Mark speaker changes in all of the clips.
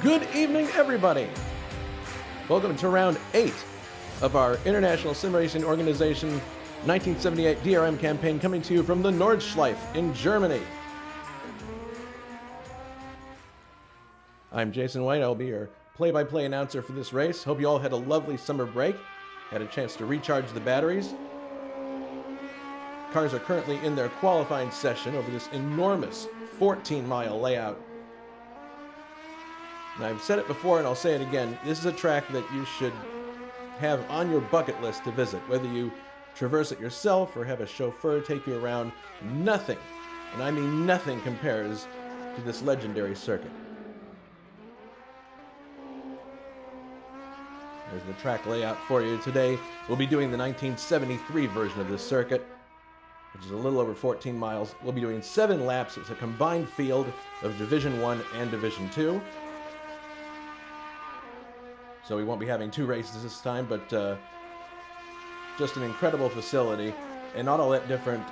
Speaker 1: Good evening, everybody. Welcome to round 8 of our International Sim Racing Organization 1978 DRM campaign, coming to you from the Nordschleife in Germany. I'm Jason White. I'll be your play-by-play announcer for this race. Hope you all had a lovely summer break, had a chance to recharge the batteries. Cars are currently in their qualifying session over this enormous 14-mile layout. And I've said it before and I'll say it again, this is a track that you should have on your bucket list to visit. Whether you traverse it yourself or have a chauffeur take you around, nothing, and I mean nothing, compares to this legendary circuit. There's the track layout for you. Today we'll be doing the 1973 version of this circuit, which is a little over 14 miles. We'll be doing 7 laps. It's a combined field of Division 1 and Division 2. So we won't be having 2 races this time, but just an incredible facility, and not all that different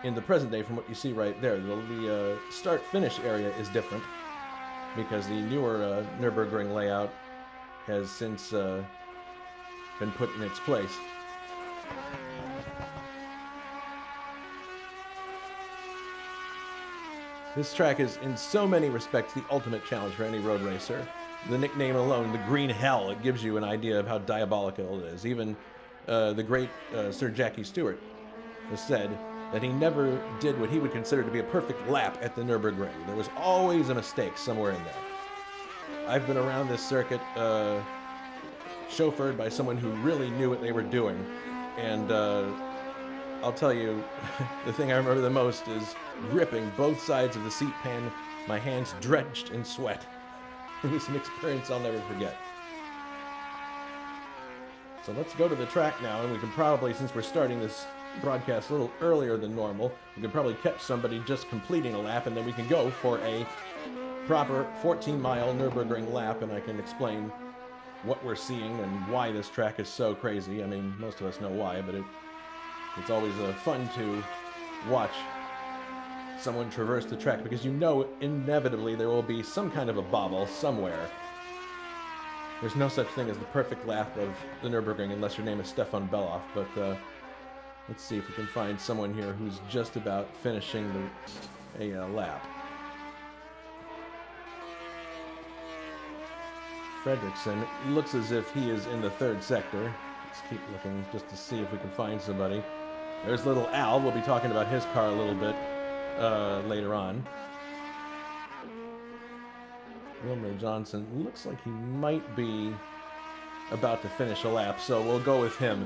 Speaker 1: in the present day from what you see right there. The start-finish area is different because the newer Nürburgring layout has since been put in its place. This track is, in so many respects, the ultimate challenge for any road racer. The nickname alone, the Green Hell, it gives you an idea of how diabolical it is. Even the great Sir Jackie Stewart has said that he never did what he would consider to be a perfect lap at the Nürburgring. There was always a mistake somewhere in there. I've been around this circuit chauffeured by someone who really knew what they were doing, and I'll tell you, the thing I remember the most is gripping both sides of the seat pan, my hands drenched in sweat. It was an experience I'll never forget. So let's go to the track now, and we can probably, since we're starting this broadcast a little earlier than normal, we can probably catch somebody just completing a lap, and then we can go for a proper 14-mile Nürburgring lap, and I can explain what we're seeing and why this track is so crazy. I mean, most of us know why, but it's always fun to watch someone traverse the track, because you know inevitably there will be some kind of a bobble somewhere. There's no such thing as the perfect lap of the Nürburgring unless your name is Stefan Beloff, but let's see if we can find someone here who's just about finishing a lap. Fredrickson looks as if he is in the 3rd sector. Let's keep looking just to see if we can find somebody. There's little Al. We'll be talking about his car a little bit later on. Wilmer Johnson looks like he might be about to finish a lap, so we'll go with him.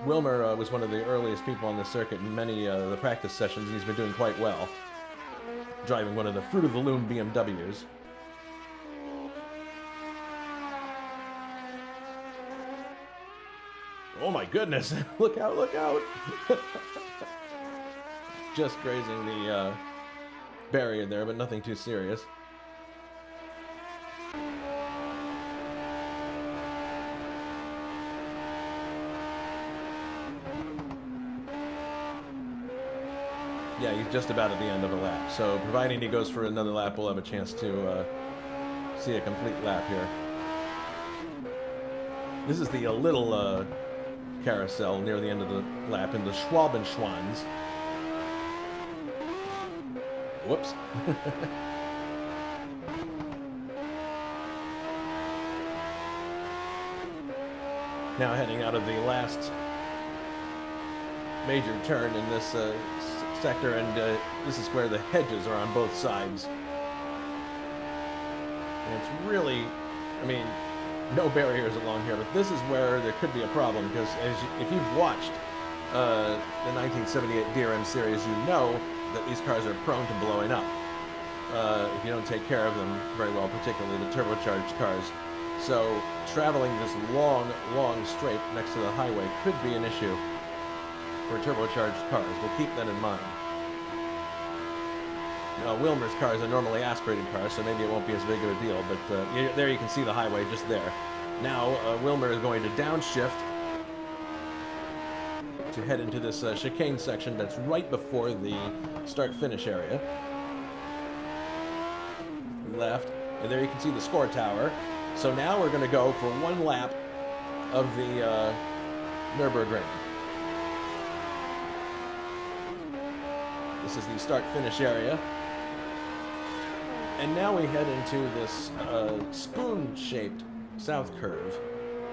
Speaker 1: Wilmer was one of the earliest people on the circuit in many of the practice sessions, and he's been doing quite well, driving one of the Fruit of the Loom BMWs. Oh my goodness, look out, look out! Just grazing the barrier there, but nothing too serious. Yeah, he's just about at the end of a lap, so providing he goes for another lap, we'll have a chance to see a complete lap here. This is the little carousel near the end of the lap in the Schwabenschwanz. Whoops. Now heading out of the last major turn in this sector, and this is where the hedges are on both sides. And it's really, I mean, no barriers along here, but this is where there could be a problem, because if you've watched the 1978 DRM series, you know that these cars are prone to blowing up if you don't take care of them very well, particularly the turbocharged cars. So traveling this long straight next to the highway could be an issue for turbocharged cars. We'll keep that in mind. Now, Wilmer's cars are normally aspirated cars, so maybe it won't be as big of a deal, but there you can see the highway just there. Now, Wilmer is going to downshift to head into this chicane section that's right before the start-finish area. Left. And there you can see the score tower. So now we're going to go for one lap of the Nürburgring. This is the start-finish area. And now we head into this spoon-shaped south curve,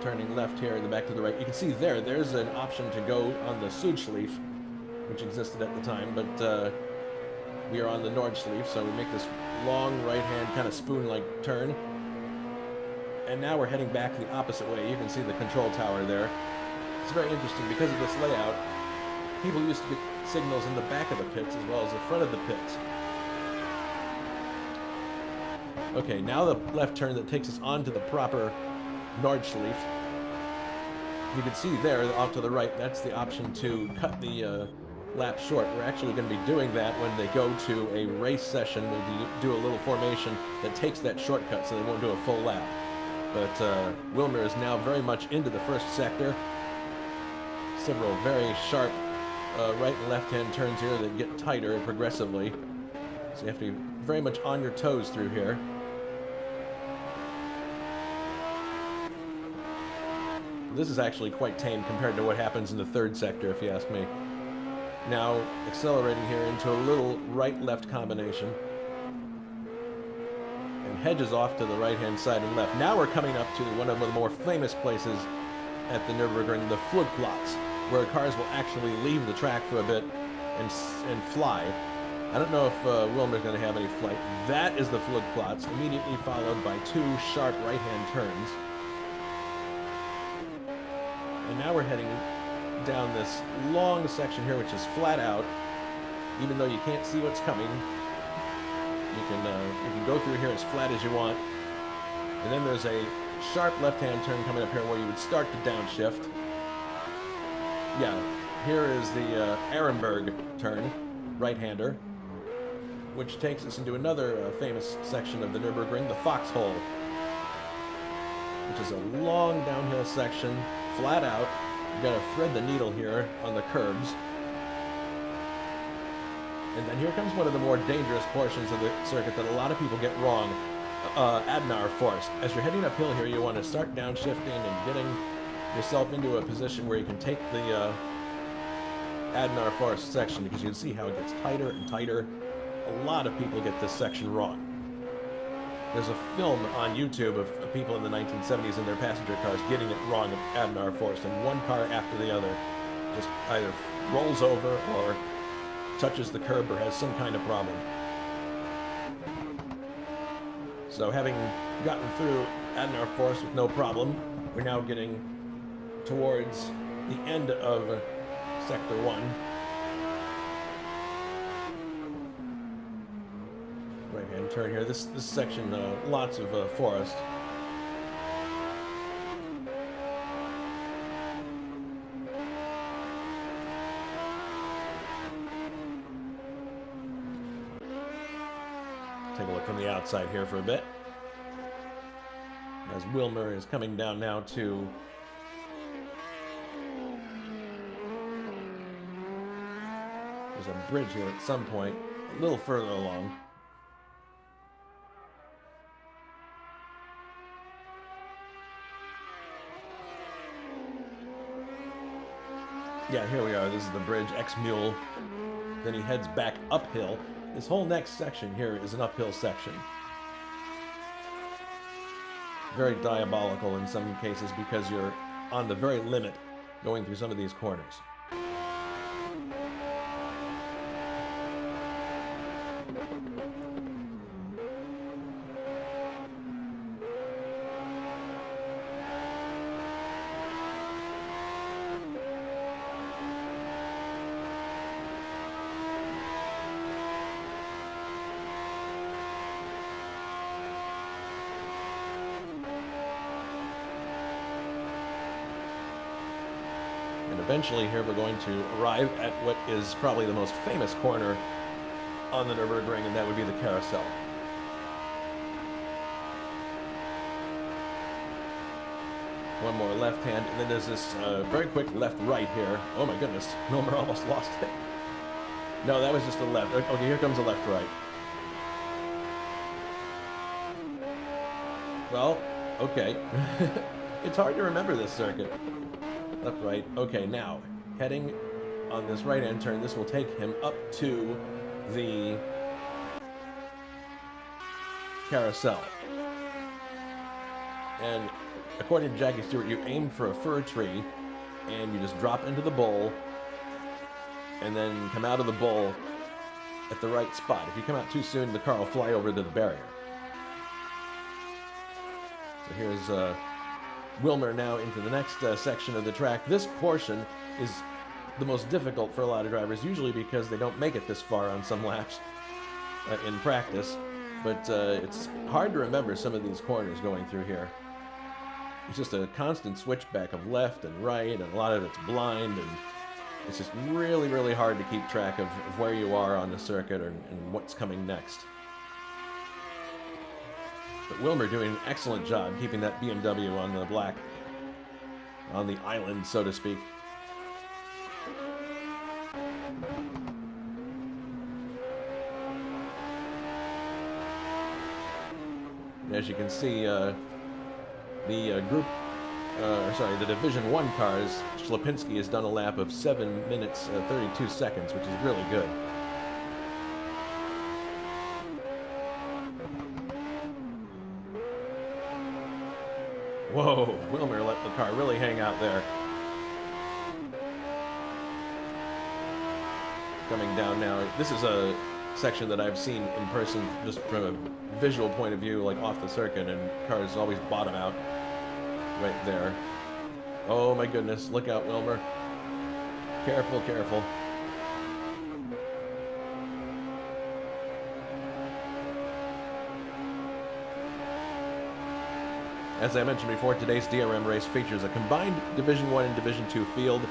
Speaker 1: turning left here and then back to the right. You can see there's an option to go on the Südschleife, which existed at the time, but we are on the Nordschleife, so we make this long right-hand kind of spoon-like turn. And now we're heading back the opposite way. You can see the control tower there. It's very interesting because of this layout. People used to get signals in the back of the pits as well as the front of the pits. Okay, now the left turn that takes us onto the proper Nordschleife. You can see there, off to the right, that's the option to cut the lap short. We're actually going to be doing that when they go to a race session. We'll do a little formation that takes that shortcut so they won't do a full lap. But Wilmer is now very much into the first sector. Several very sharp right and left-hand turns here that get tighter progressively. So you have to be very much on your toes through here. This is actually quite tame compared to what happens in the third sector, if you ask me. Now, accelerating here into a little right-left combination. And hedges off to the right-hand side and left. Now we're coming up to one of the more famous places at the Nürburgring, the Flugplatz, where cars will actually leave the track for a bit and fly. I don't know if Wilmer's going to have any flight. That is the Flugplatz, immediately followed by two sharp right-hand turns. And now we're heading down this long section here, which is flat out. Even though you can't see what's coming, you can go through here as flat as you want. And then there's a sharp left-hand turn coming up here where you would start to downshift. Yeah, here is the Ehrenberg turn, right-hander, which takes us into another famous section of the Nürburgring, the Foxhole, which is a long downhill section, flat out. You've got to thread the needle here on the curbs. And then here comes one of the more dangerous portions of the circuit that a lot of people get wrong, Adenauer Forst. As you're heading uphill here, you want to start downshifting and getting yourself into a position where you can take the Adenauer Forst section, because you can see how it gets tighter and tighter. A lot of people get this section wrong. There's a film on YouTube of people in the 1970s in their passenger cars getting it wrong at Adenauer Forst, and one car after the other just either rolls over or touches the curb or has some kind of problem. So having gotten through Adenauer Forst with no problem, we're now getting towards the end of Sector 1. Right-hand turn here. This section, lots of forest. Take a look from the outside here for a bit. As Wilmer is coming down now to there's a bridge here at some point, a little further along. Yeah, here we are. This is the bridge, X-Mule. Then he heads back uphill. This whole next section here is an uphill section. Very diabolical in some cases because you're on the very limit going through some of these corners. Eventually here we're going to arrive at what is probably the most famous corner on the Nürburgring, and that would be the carousel. One more left hand, and then there's this very quick left-right here. Oh my goodness, Wilmer almost lost it. No, that was just a left. Okay, here comes a left-right. Well, okay. It's hard to remember this circuit. Left, right. Okay, now, heading on this right-hand turn, this will take him up to the carousel. And according to Jackie Stewart, you aim for a fir tree, and you just drop into the bowl, and then come out of the bowl at the right spot. If you come out too soon, the car will fly over to the barrier. So here's Wilmer now into the next section of the track. This portion is the most difficult for a lot of drivers, usually because they don't make it this far on some laps in practice. But it's hard to remember some of these corners going through here. It's just a constant switchback of left and right, and a lot of it's blind, and it's just really, really hard to keep track of where you are on the circuit and what's coming next. But Wilmer doing an excellent job keeping that BMW on the black, on the island, so to speak. And as you can see, the Division 1 cars, Schlapinski has done a lap of 7 minutes 32 seconds, which is really good. Whoa, Wilmer let the car really hang out there. Coming down now. This is a section that I've seen in person just from a visual point of view, like off the circuit, and cars always bottom out right there. Oh my goodness, look out, Wilmer. Careful, careful. As I mentioned before, today's DRM race features a combined Division 1 and Division 2 field,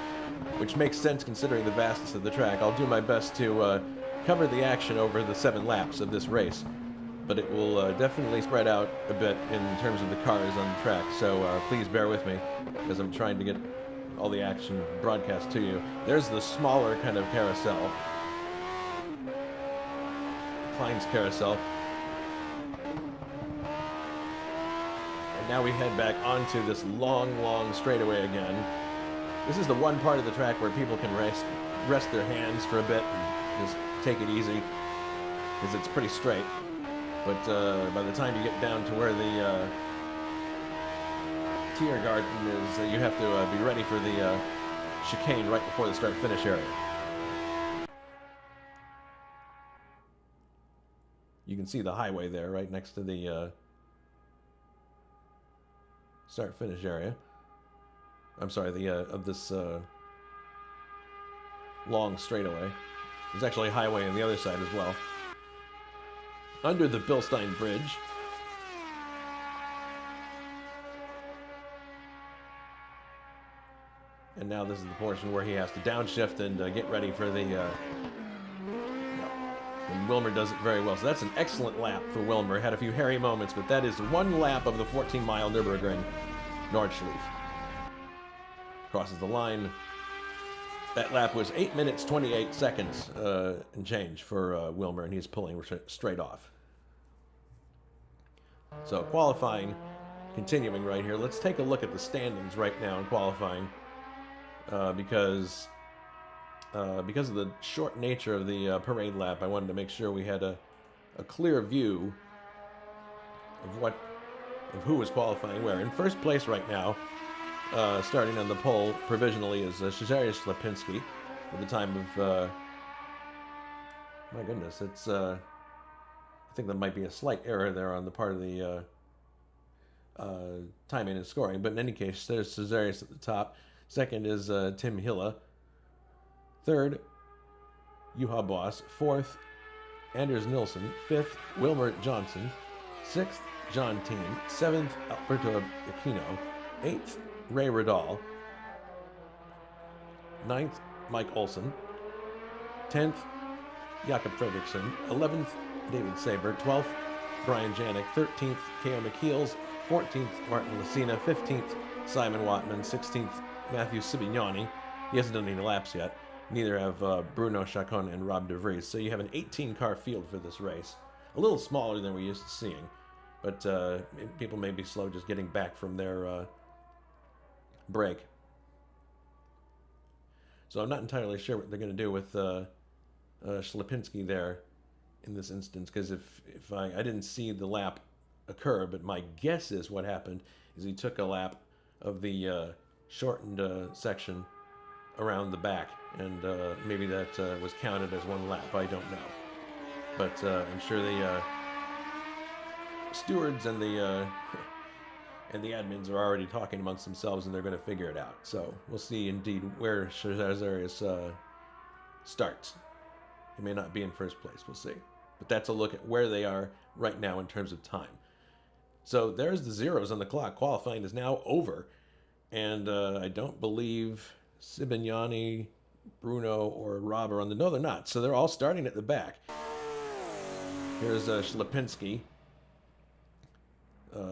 Speaker 1: which makes sense considering the vastness of the track. I'll do my best to cover the action over the 7 laps of this race, but it will definitely spread out a bit in terms of the cars on the track, so please bear with me as I'm trying to get all the action broadcast to you. There's the smaller kind of carousel, Klein's carousel. Now we head back onto this long, long straightaway again. This is the one part of the track where people can rest their hands for a bit and just take it easy, because it's pretty straight. But by the time you get down to where the Tiergarten is, you have to be ready for the chicane right before the start-finish area. You can see the highway there right next to the start-finish area. I'm sorry, of this long straightaway. There's actually a highway on the other side as well. Under the Bilstein Bridge. And now this is the portion where he has to downshift and get ready for the... And Wilmer does it very well. So that's an excellent lap for Wilmer. Had a few hairy moments, but that is one lap of the 14-mile Nürburgring Nordschleife. Crosses the line. That lap was 8 minutes, 28 seconds and change for Wilmer, and he's pulling straight off. So qualifying, continuing right here. Let's take a look at the standings right now in qualifying, because of the short nature of the parade lap, I wanted to make sure we had a clear view of who was qualifying where. In first place right now, starting on the pole provisionally, is Cezary Schlapinski with a time of, my goodness, it's, I think there might be a slight error there on the part of the timing and scoring, but in any case, there's Cezarius at the top. Second is Tim Hilla. Third, Juha Boss. Fourth, Anders Nilsson. Fifth, Wilmer Johnson. Sixth, John Teen. Seventh, Alberto Aquino. Eighth, Ray Radal. Ninth, Mike Olson. 10th, Jakob Fredriksson. 11th, David Saber. 12th, Brian Janik. 13th, K.O. McKeels. 14th, Martin Lucina. 15th, Simon Watman. 16th, Matthew Sibignani. He hasn't done any laps yet. Neither have Bruno Chacon and Rob De Vries. So you have an 18-car field for this race. A little smaller than we're used to seeing. but people may be slow just getting back from their break. So I'm not entirely sure what they're going to do with Ślepinski there in this instance, because if I didn't see the lap occur, but my guess is what happened is he took a lap of the shortened section around the back, and maybe that was counted as one lap. I don't know, but I'm sure the stewards and the admins are already talking amongst themselves, and they're going to figure it out. So we'll see indeed where Shazarius starts. He may not be in first place. We'll see. But that's a look at where they are right now in terms of time. So there's the zeros on the clock. Qualifying is now over. And I don't believe Sibignani, Bruno, or Rob are on the... No, they're not. So they're all starting at the back. Here's Ślepinski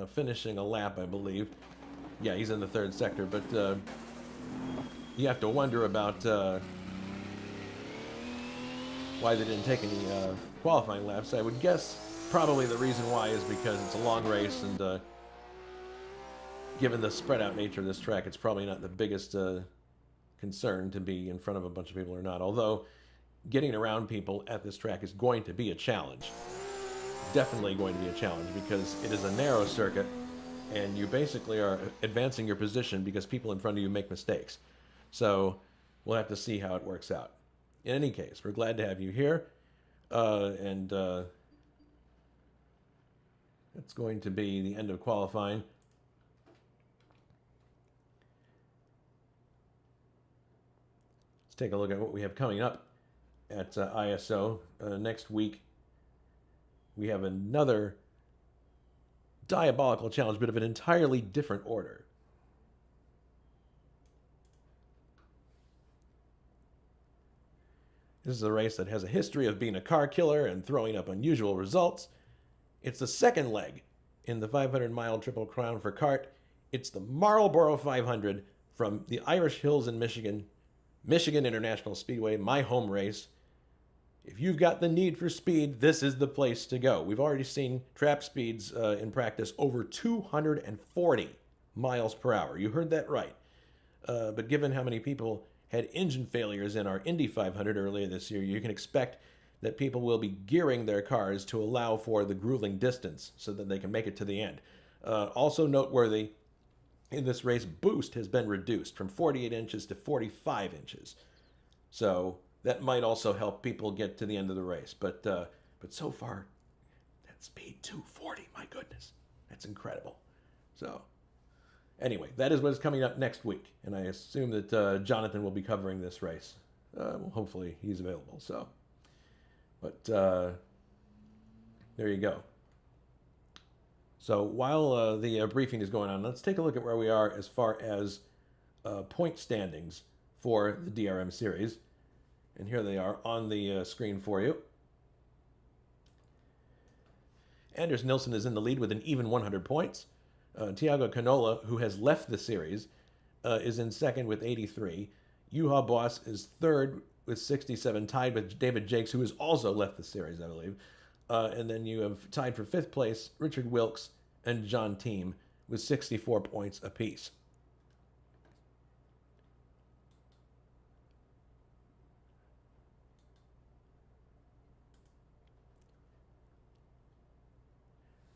Speaker 1: finishing a lap, I believe. Yeah, he's in the third sector. But you have to wonder about... why they didn't take any qualifying laps. I would guess probably the reason why is because it's a long race, and given the spread out nature of this track, it's probably not the biggest concern to be in front of a bunch of people or not. Although getting around people at this track is going to be a challenge. Definitely going to be a challenge, because it is a narrow circuit and you basically are advancing your position because people in front of you make mistakes. So we'll have to see how it works out. In any case, we're glad to have you here, and it's going to be the end of qualifying. Let's take a look at what we have coming up at ISO. Next week, we have another diabolical challenge, but of an entirely different order. This is a race that has a history of being a car killer and throwing up unusual results. It's the second leg in the 500-mile Triple Crown for kart. It's the Marlboro 500 from the Irish Hills in Michigan, Michigan International Speedway, my home race. If you've got the need for speed, this is the place to go. We've already seen trap speeds in practice over 240 miles per hour. You heard that right. But given how many people had engine failures in our Indy 500 earlier this year, you can expect that people will be gearing their cars to allow for the grueling distance so that they can make it to the end. Also noteworthy, in this race, boost has been reduced from 48 inches to 45 inches. So that might also help people get to the end of the race. But so far, that speed 240, my goodness, that's incredible. So anyway, that is what is coming up next week, and I assume that Jonathan will be covering this race. Well, hopefully he's available. So, but there you go. So while the briefing is going on, let's take a look at where we are as far as point standings for the DRM series, and here they are on the screen for you. Anders Nilsson is in the lead with an even 100 points. Thiago Canola, who has left the series, is in second with 83. Juha Boss is third with 67, tied with David Jakes, who has also left the series, I believe. And then you have tied for fifth place Richard Wilkes and John Team with 64 points apiece.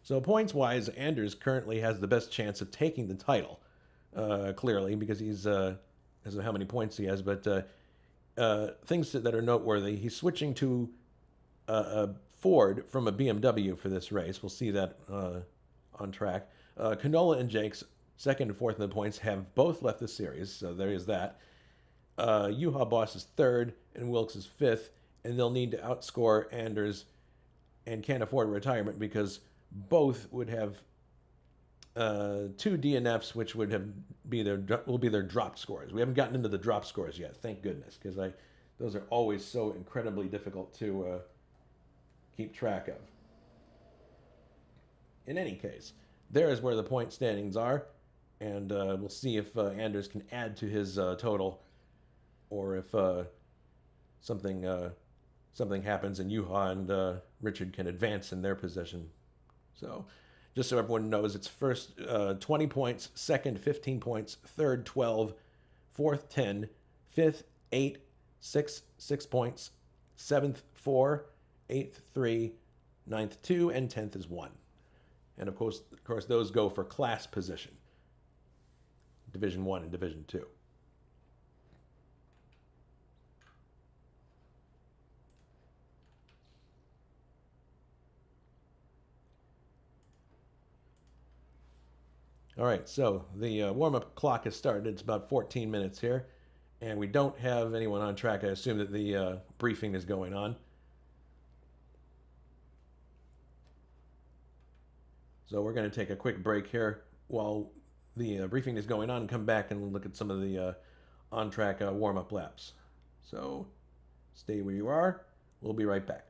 Speaker 1: So points-wise, Anders currently has the best chance of taking the title, clearly, because he's, as of how many points he has, but things that are noteworthy, he's switching to a Ford from a BMW for this race. We'll see that on track. Canola and Jakes, second and fourth in the points, have both left the series, so there is that. Juha Boss is third, and Wilkes is fifth, and they'll need to outscore Anders and can't afford retirement because both would have two DNFs, which would be their drop scores. We haven't gotten into the drop scores yet, thank goodness, because those are always so incredibly difficult to keep track of. In any case, there is where the point standings are, and we'll see if Anders can add to his total, or if something happens and Juha and Richard can advance in their position. So Just so everyone knows, it's first 20 points, second 15 points, third 12, fourth 10, fifth 8, sixth 6 points, seventh 4, eighth 3, ninth 2, and 10th is 1. And of course, those go for class position. Division 1 and Division 2. All right, so the warm-up clock has started. It's about 14 minutes here, and we don't have anyone on track. I assume that the briefing is going on. So we're going to take a quick break here while the briefing is going on and come back and look at some of the on-track warm-up laps. So stay where you are. We'll be right back.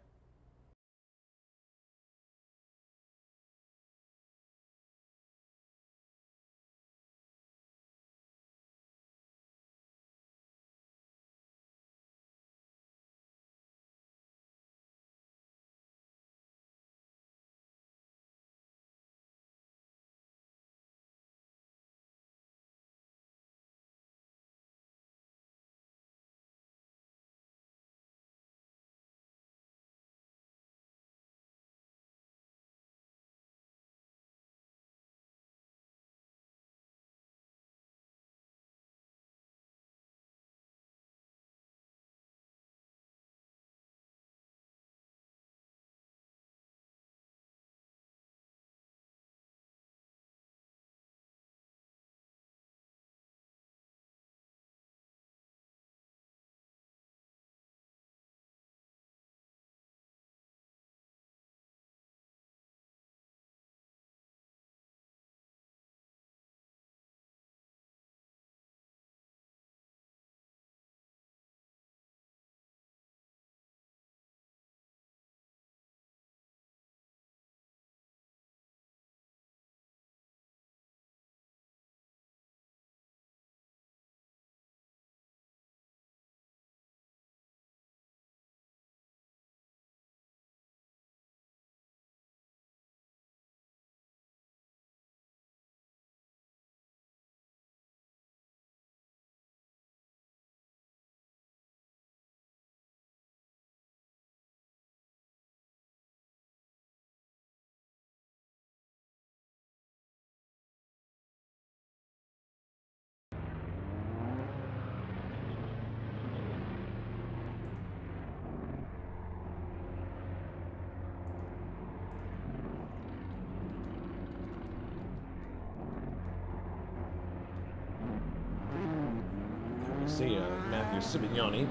Speaker 1: See Matthew Ibañez.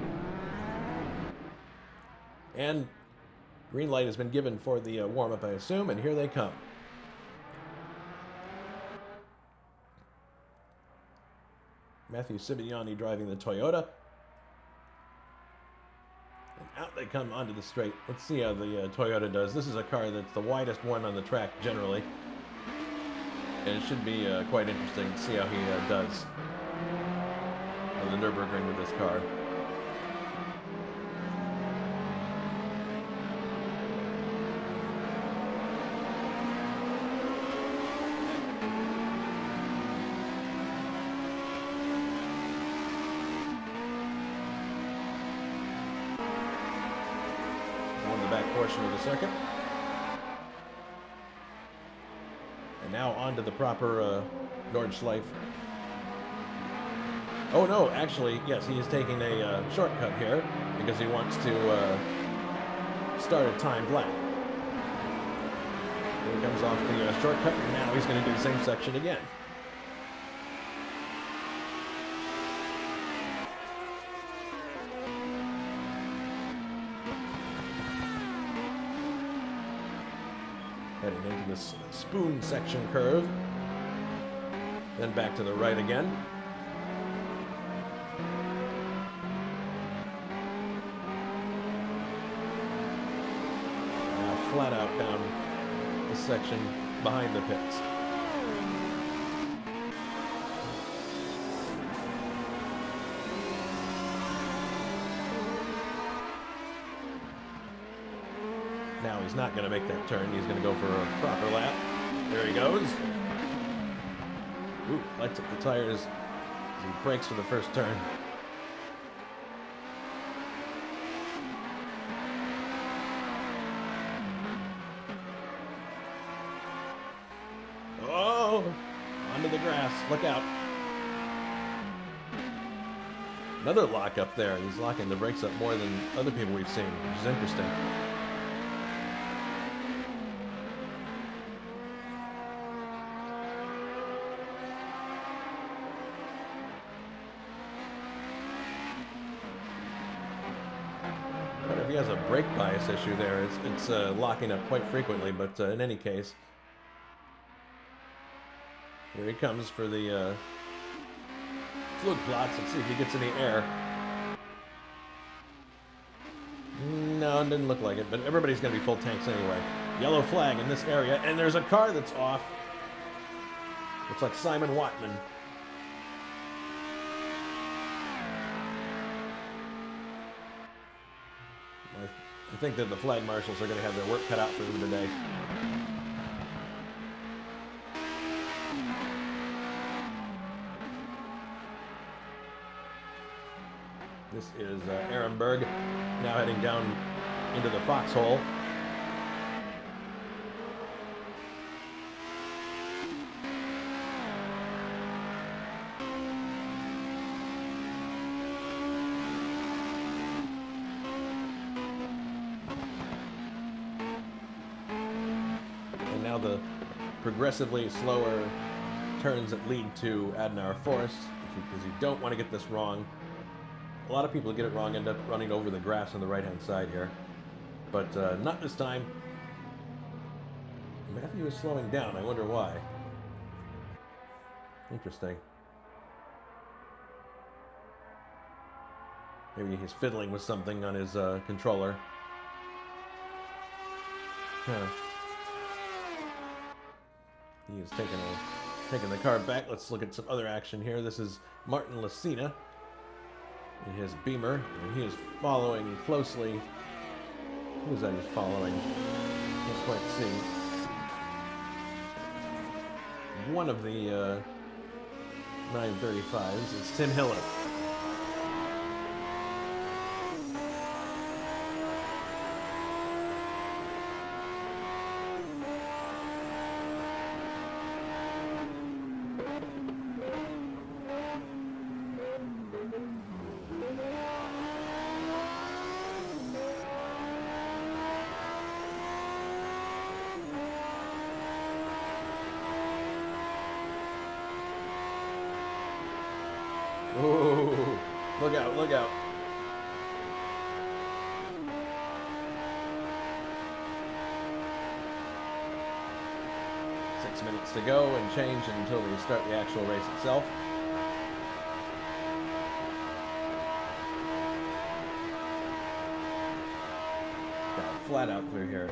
Speaker 1: And green light has been given for the warm-up, I assume, and here they come. Matthew Ibañez driving the Toyota. And out they come onto the straight. Let's see how the Toyota does. This is a car that's the widest one on the track generally. And it should be quite interesting to see how he does on the Nürburgring with this car. On the back portion of the circuit. And now onto the proper Nordschleife. Oh no, actually, yes, he is taking a shortcut here because he wants to start a timed lap. Here he comes off the shortcut, and now he's going to do the same section again. Heading into this spoon section curve. Then back to the right again. Flat out down the section behind the pits. Now he's not going to make that turn. He's going to go for a proper lap. There he goes. Ooh, lights up the tires as he brakes for the first turn. Oh, onto the grass. Look out. Another lock up there. He's locking the brakes up more than other people we've seen, which is interesting. I wonder if he has a brake bias issue there. It's locking up quite frequently, but in any case, here he comes for the Flugplatz. Let's see if he gets any air. No, it didn't look like it, but everybody's going to be full tanks anyway. Yellow flag in this area, and there's a car that's off. Looks like Simon Watman. I think that the flag marshals are going to have their work cut out for them today. This is Ehrenberg, now heading down into the foxhole. And now the progressively slower turns that lead to Adenauer Forest, because you don't want to get this wrong. A lot of people get it wrong, end up running over the grass on the right-hand side here. But not this time. Matthew is slowing down. I wonder why. Interesting. Maybe he's fiddling with something on his controller. He is taking the car back. Let's look at some other action here. This is Martin Lacina in his Beamer, and he is following closely. Who is that he's following? Can't quite see. One of the 935s is Tim Hiller. Oh, look out, look out. Six minutes to go and change until we start the actual race itself. Got a flat out through here.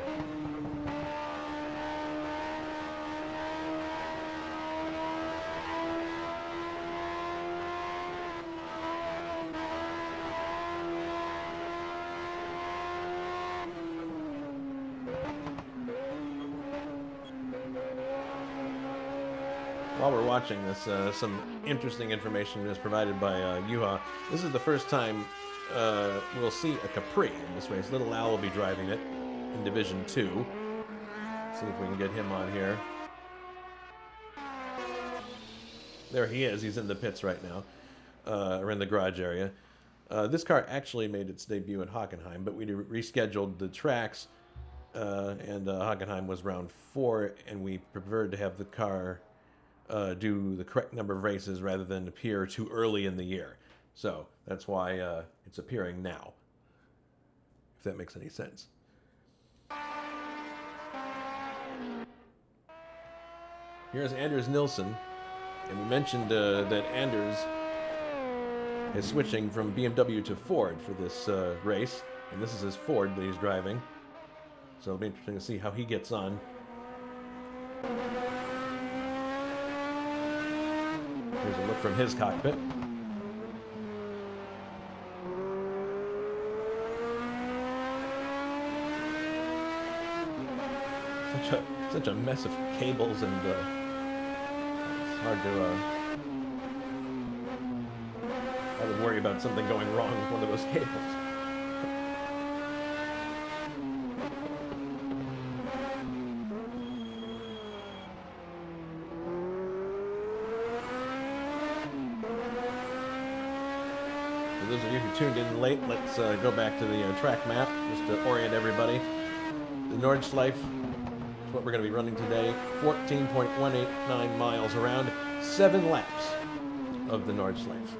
Speaker 1: While we're watching this, some interesting information is provided by Juha. This is the first time we'll see a Capri in this race. Little Al will be driving it in Division 2. Let's see if we can get him on here. There he is. He's in the pits right now, or in the garage area. This car actually made its debut at Hockenheim, but we rescheduled the tracks, and Hockenheim was round 4, and we preferred to have the car do the correct number of races rather than appear too early in the year. So that's why it's appearing now, if that makes any sense. Here's Anders Nilsson, and we mentioned that Anders is switching from BMW to Ford for this race, and this is his Ford that he's driving. So it'll be interesting to see how he gets on. Here's a look from his cockpit. such a mess of cables, and it's hard to. I would worry about something going wrong with one of those cables. For those of you who tuned in late, let's go back to the track map just to orient everybody. The Nordschleife is what we're going to be running today. 14.189 miles around, 7 laps of the Nordschleife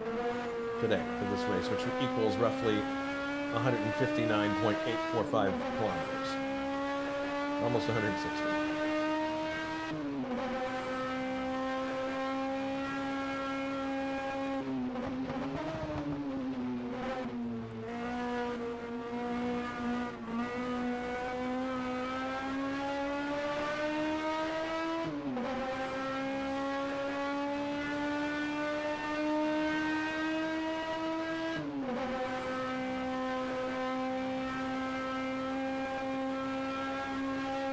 Speaker 1: today for this race, which equals roughly 159.845 kilometers. Almost 160.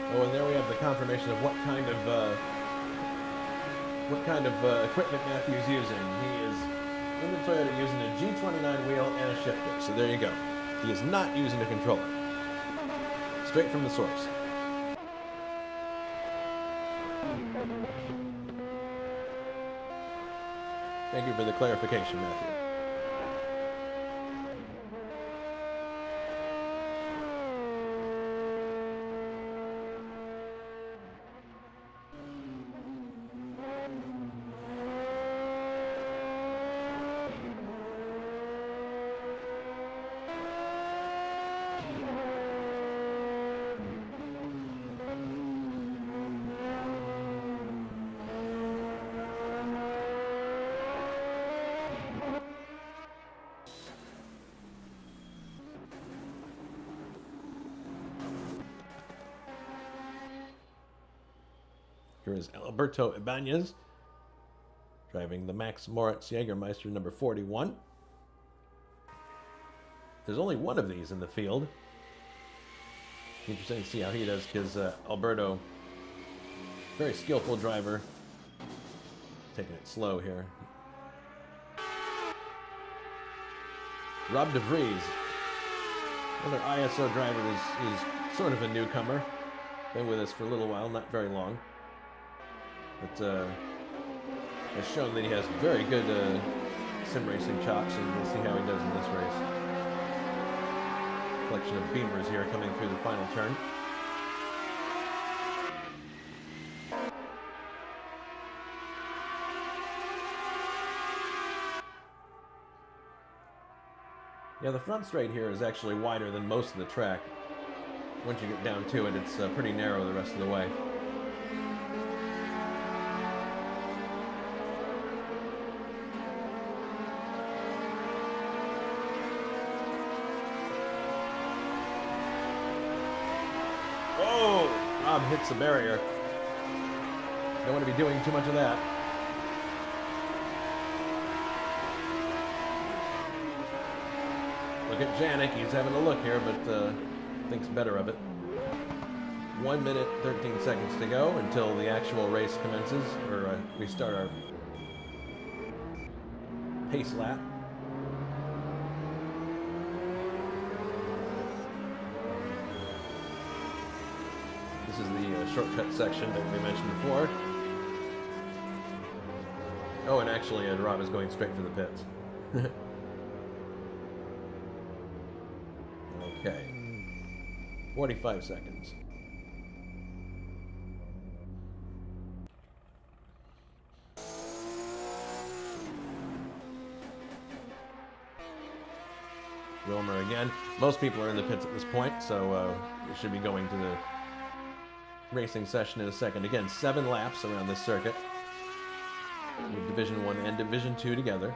Speaker 1: Oh, and there we have the confirmation of what kind of equipment Matthew's using. He is in the Toyota using a G29 wheel and a shifter. So there you go. He is not using a controller. Straight from the source. Thank you for the clarification, Matthew. Here is Alberto Ibañez driving the Max Moritz Jägermeister number 41. There's only one of these in the field. Interesting to see how he does, because Alberto, very skillful driver. Taking it slow here. Rob De Vries, another ISO driver, is sort of a newcomer. Been with us for a little while, not very long. But has shown that he has very good sim racing chops, and we'll see how he does in this race. Collection of Beamers here coming through the final turn. Yeah, the front straight here is actually wider than most of the track. Once you get down to it, it's pretty narrow the rest of the way. Rob hits the barrier. Don't want to be doing too much of that. Look at Janik. He's having a look here, but thinks better of it. 1 minute, 13 seconds to go until the actual race commences, or we start our pace lap. This is the shortcut section that we mentioned before. Oh, and actually, Rob is going straight for the pits. Okay. 45 seconds. Wilmer again. Most people are in the pits at this point, so we should be going to the racing session in a second. Again, 7 laps around this circuit. With Division 1 and Division 2 together.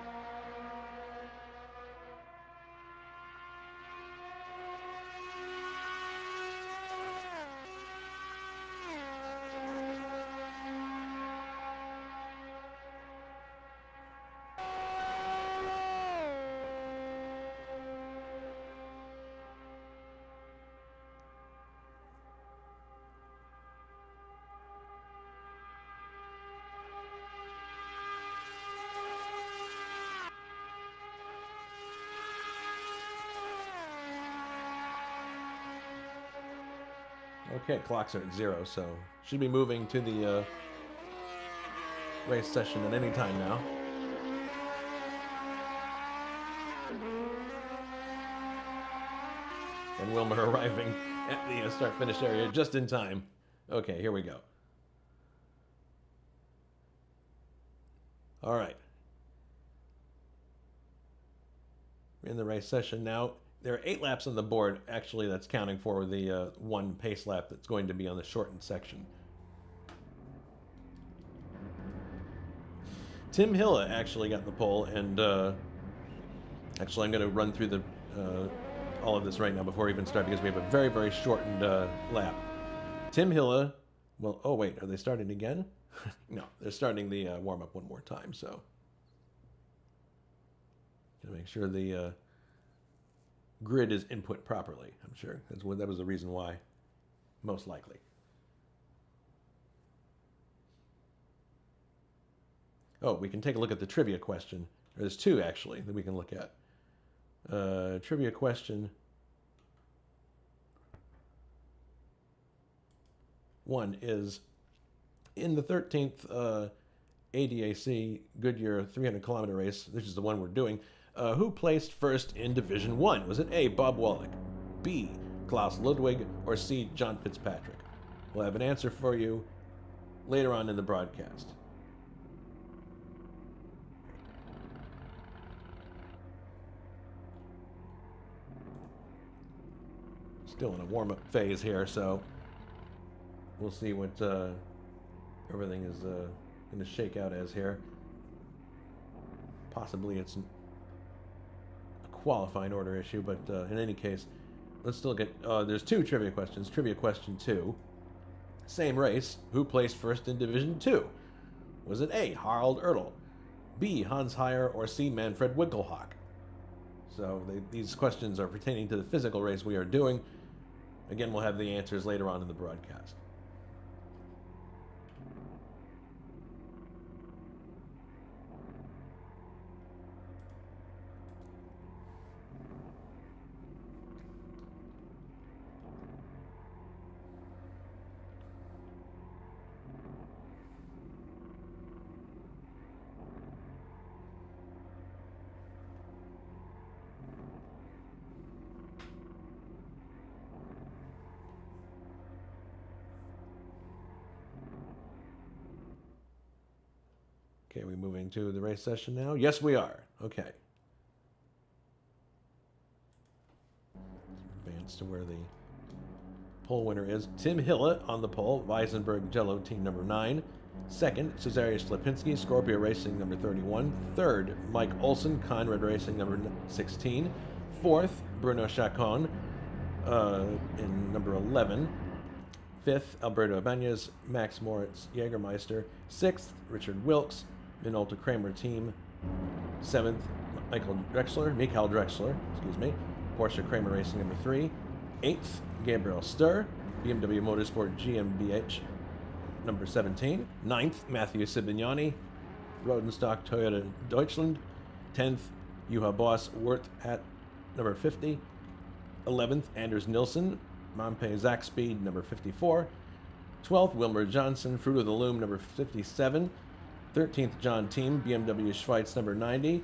Speaker 1: Okay, clocks are at 0, so should be moving to the race session at any time now. And Wilmer arriving at the start-finish area just in time. Okay, here we go. All right. We're in the race session now. There are 8 laps on the board. Actually, that's counting for the 1 pace lap that's going to be on the shortened section. Tim Hilla actually got the pole, and actually I'm going to run through the all of this right now before we even start, because we have a very, very shortened lap. Tim Hilla, well, oh wait, are they starting again? No, they're starting the warm-up one more time, so. Gotta make sure the grid is input properly, I'm sure. That was the reason why, most likely. Oh, we can take a look at the trivia question. There's 2, actually, that we can look at. Trivia question 1 is, in the 13th ADAC Goodyear 300-kilometer race, this is the one we're doing, who placed first in Division 1? Was it A, Bob Wallach, B, Klaus Ludwig, or C, John Fitzpatrick? We'll have an answer for you later on in the broadcast. Still in a warm-up phase here, so we'll see what everything is going to shake out as here. Possibly it's a qualifying order issue, but in any case, let's still get... there's 2 trivia questions. Trivia question 2. Same race. Who placed first in Division 2? Was it A, Harald Ertl, B, Hans Heyer, or C, Manfred Winkelhock? So these questions are pertaining to the physical race we are doing. Again, we'll have the answers later on in the broadcast. Okay, we moving to the race session now? Yes, we are. Okay. Advance to where the pole winner is. Tim Hilla on the pole, Weisenberg Jello, team number 9. Second, Cesarius Lipinski, Scorpio Racing, number 31. Third, Mike Olson, Conrad Racing, number 16. Fourth, Bruno Chacon, in number 11. Fifth, Alberto Ibañez, Max Moritz, Jägermeister. Sixth, Richard Wilkes, Minolta Kramer team. Seventh, Michael Drexler, Porsche Kramer Racing number 3. Eighth, Gabriel Sturr, BMW Motorsport GmbH number 17. Ninth, Matthew Sibignani, Rodenstock Toyota Deutschland. 10th, Juha Boss Wirth at number 50. 11th, Anders Nilsson, Mampe Zach Speed number 54. 12th, Wilmer Johnson, Fruit of the Loom number 57. 13th, John Team, BMW Schweiz number 90.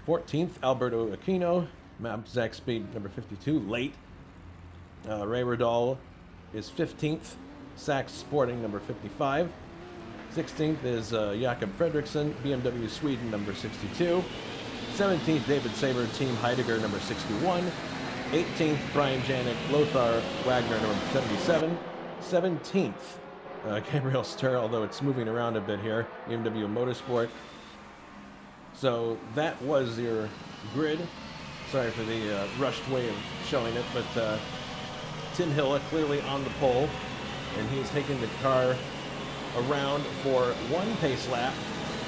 Speaker 1: 14th, Alberto Aquino, Map Zach Speed number 52, late. Ray Rodal is 15th, Sachs Sporting number 55. 16th is Jakob Fredriksson, BMW Sweden number 62. 17th, David Saber, Team Heidegger number 61. 18th, Brian Janik, Lothar Wagner number 77. 17th, Gabriel Sturr, although it's moving around a bit here, BMW Motorsport. So that was your grid. Sorry for the rushed way of showing it, but Tim Hilla clearly on the pole, and he's taking the car around for 1 pace lap,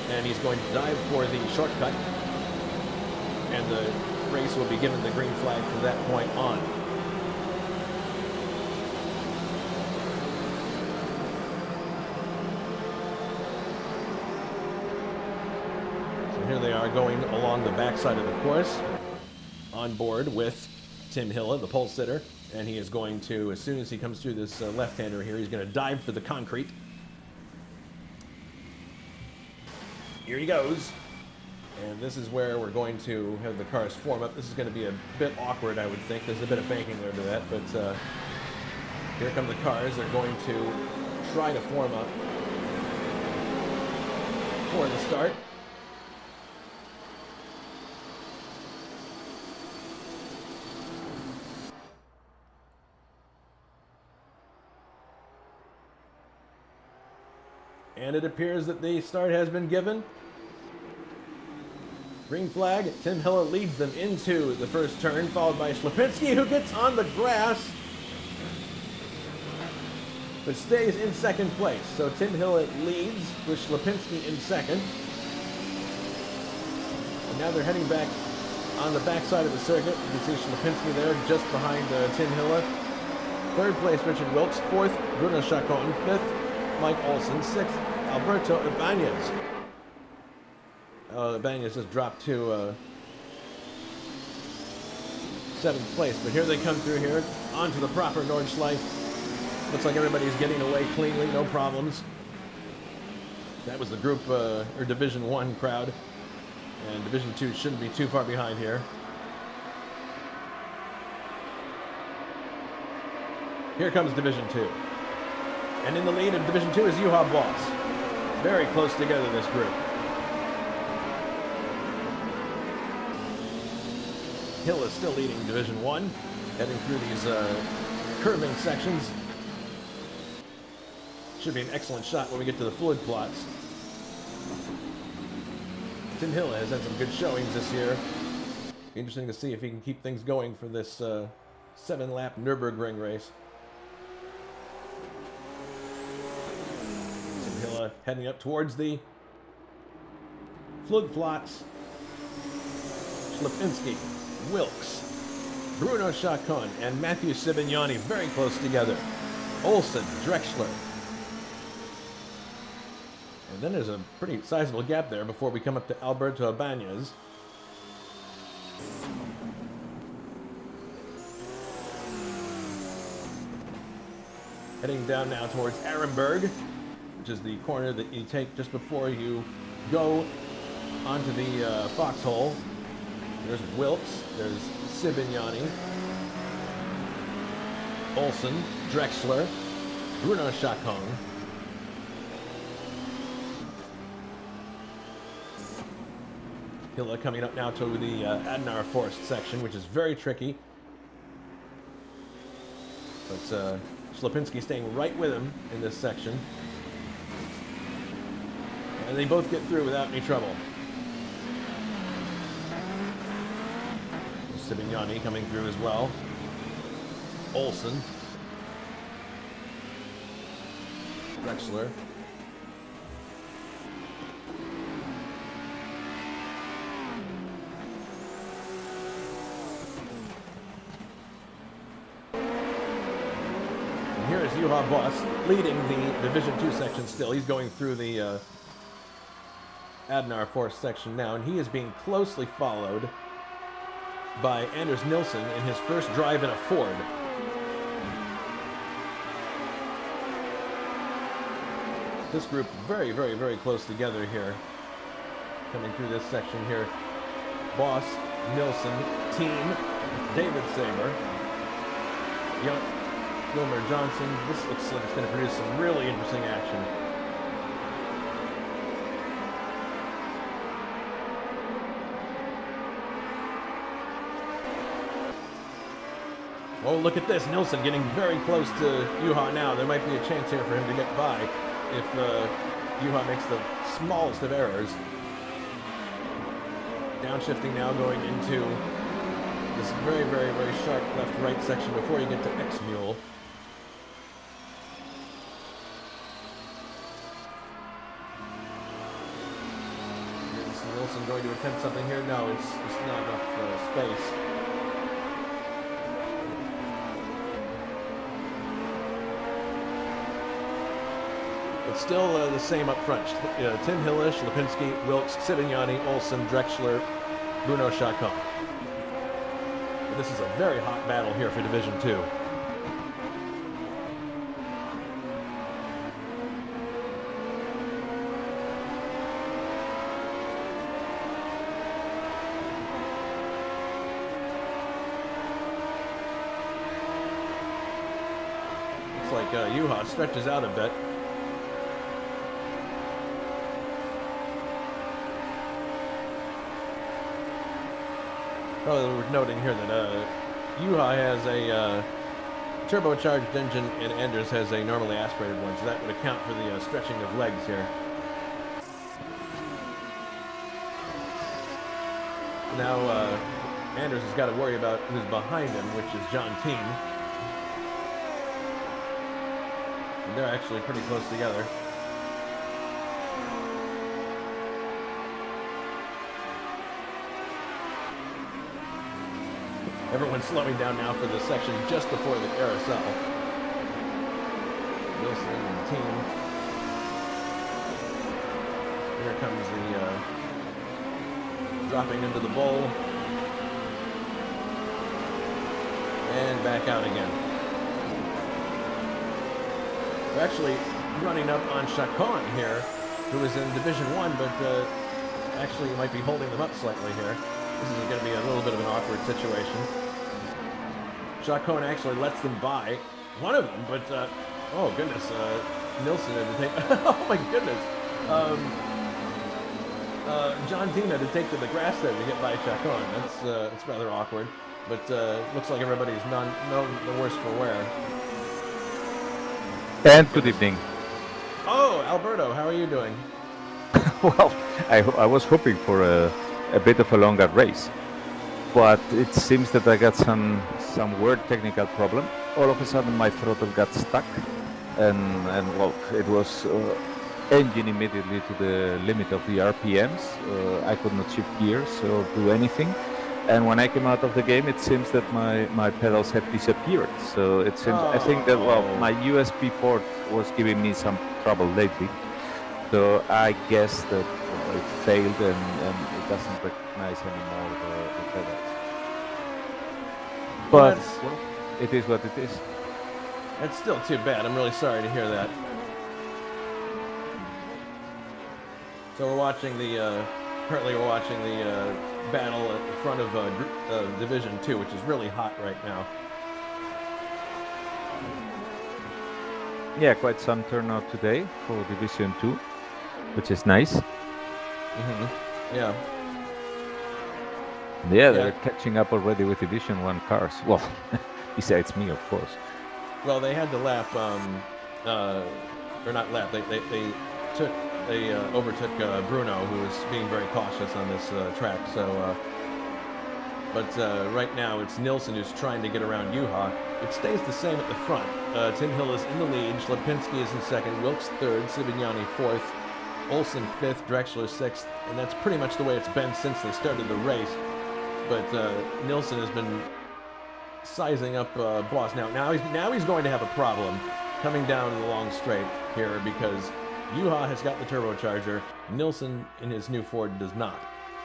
Speaker 1: and he's going to dive for the shortcut, and the race will be given the green flag from that point on. So here they are going along the backside of the course, on board with Tim Hille, the pole sitter, and he is going to, as soon as he comes through this left-hander here, he's going to dive for the concrete. Here he goes. And this is where we're going to have the cars form up. This is going to be a bit awkward, I would think. There's a bit of banking there to that, but here come the cars. They're going to try to form up for the start. And it appears that the start has been given. Green flag. Tim Hille leads them into the first turn, followed by Ślepinski, who gets on the grass, but stays in second place. So Tim Hille leads with Ślepinski in second. And now they're heading back on the backside of the circuit. You can see Ślepinski there just behind Tim Hille. Third place, Richard Wilkes. Fourth, Bruno Chacon. Fifth, Mike Olson. Sixth, Alberto Ibañez. Ibañez just dropped to seventh place, but here they come through here onto the proper Nordschleife. Looks like everybody's getting away cleanly, no problems. That was the group or Division 1 crowd, and Division 2 shouldn't be too far behind here. Here comes Division 2, and in the lead of Division 2 is Juha Boss. Very close together, this group. Hill is still leading Division 1, heading through these curving sections. Should be an excellent shot when we get to the fluid plots. Tim Hille has had some good showings this year. Interesting to see if he can keep things going for this 7-lap Nürburgring race. Tim Hille heading up towards the fluid plots. Ślepinski, Wilkes, Bruno Chacon, and Matthew Sibignani very close together. Olson, Drexler. And then there's a pretty sizable gap there before we come up to Alberto Ibañez. Heading down now towards Arenberg, which is the corner that you take just before you go onto the foxhole. There's Wilkes, there's Sibignani, Olson, Drexler, Bruno Chacon. Hille coming up now to the Adnar Forest section, which is very tricky. But Ślepinski staying right with him in this section. And they both get through without any trouble. Sibignani coming through as well. Olson. Drexler. And here is Juha Boss leading the Division 2 section still. He's going through the Adnar Forest section now, and he is being closely followed by Anders Nilsson in his first drive in a Ford. This group very, very, very close together here. Coming through this section here. Boss, Nilsson, team, David Saber, Wilmer Johnson. This looks like it's going to produce some really interesting action. Oh, look at this. Nilsson getting very close to Juha now. There might be a chance here for him to get by if Juha makes the smallest of errors. Downshifting now going into this very, very, very sharp left-right section before you get to X-Mule. Is Nilsson going to attempt something here? No, it's not enough space. But still the same up front. Tim Hille, Ślepinski, Wilkes, Sibignani, Olson, Drexler, Bruno Chacon. But this is a very hot battle here for Division 2. Like Juha stretches out a bit. Oh, we're noting here that Juha has a turbocharged engine and Anders has a normally aspirated one, so that would account for the stretching of legs here. Now Anders has got to worry about who's behind him, which is John Teen. They're actually pretty close together. Everyone's slowing down now for the section just before the carousel. Wilson and the team. Here comes the dropping into the bowl. And back out again. We're actually running up on Chacon here, who is in Division 1, but actually might be holding them up slightly here. This is going to be a little bit of an awkward situation. Chacon actually lets them by one of them, but oh goodness, Nilsson had to take, oh my goodness. John Teen had to take to the grass there to get by Chacon. That's rather awkward, but looks like everybody's none the worse for wear.
Speaker 2: And good evening.
Speaker 1: Oh, Alberto, how are you doing?
Speaker 2: Well, I was hoping for a bit of a longer race, but it seems that I got some weird technical problem. All of a sudden my throttle got stuck, and well, it was engine immediately to the limit of the RPMs. I could not shift gears or do anything. And when I came out of the game, it seems that my pedals had disappeared. So it seems, I think that, well, my USB port was giving me some trouble lately. So I guess that it failed and it doesn't recognize anymore the pedals. But well, it is what it is.
Speaker 1: That's still too bad. I'm really sorry to hear that. So we're watching currently we're watching the battle at the front of Division 2, which is really hot right now.
Speaker 2: Yeah, quite some turnout today for Division 2, which is nice.
Speaker 1: Mm-hmm. Yeah.
Speaker 2: Yeah, they're catching up already with Division 1 cars. Well, besides me, of course.
Speaker 1: Well, they had to lap, or not lap, they overtook Bruno, who was being very cautious on this track. So, but right now it's Nilsson who's trying to get around Juha. It stays the same at the front. Tim Hill is in the lead, Lipinski is in second, Wilkes third, Sibignani fourth, Olsen fifth, Drexler sixth, and that's pretty much the way it's been since they started the race. But Nilsson has been sizing up Boss. Now he's going to have a problem coming down the long straight here because Juha has got the turbocharger. Nilsson in his new Ford does not.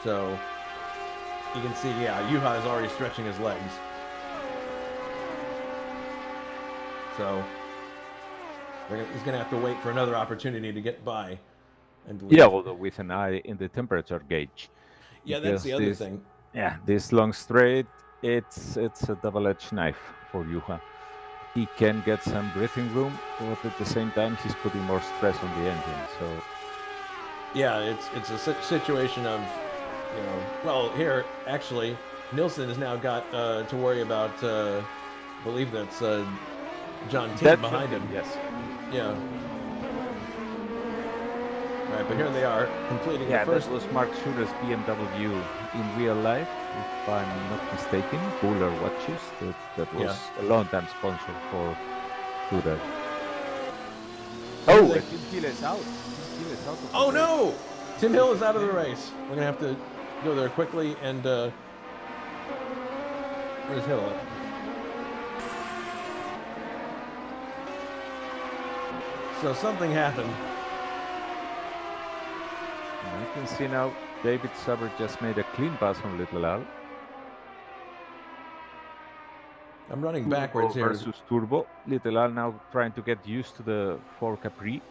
Speaker 1: So you can see, yeah, Juha is already stretching his legs. So he's going to have to wait for another opportunity to get by. And
Speaker 2: yeah, although with an eye in the temperature gauge.
Speaker 1: Yeah, that's the other thing.
Speaker 2: Yeah, this long straight, it's a double-edged knife for Juha. He can get some breathing room, but at the same time, he's putting more stress on the engine. So,
Speaker 1: yeah, it's a situation of, you know, well, here actually, Nilsson has now got to worry about. I believe that's John Teen behind him.
Speaker 2: Yes.
Speaker 1: Yeah. All right, but here they are completing the first.
Speaker 2: That was Mark Schurer's BMW in real life, if I'm not mistaken. Cooler watches. That was a long-time sponsor for Schurer. Oh, Tim Hill is out.
Speaker 1: Oh no! Tim Hill is out of the race. We're gonna have to go there quickly and where's Hill at? So something happened.
Speaker 2: You can see now David Saber just made a clean pass from Little Al.
Speaker 1: I'm running backwards
Speaker 2: Turbo
Speaker 1: here.
Speaker 2: versus Turbo. Little Al now trying to get used to the 4 Capri,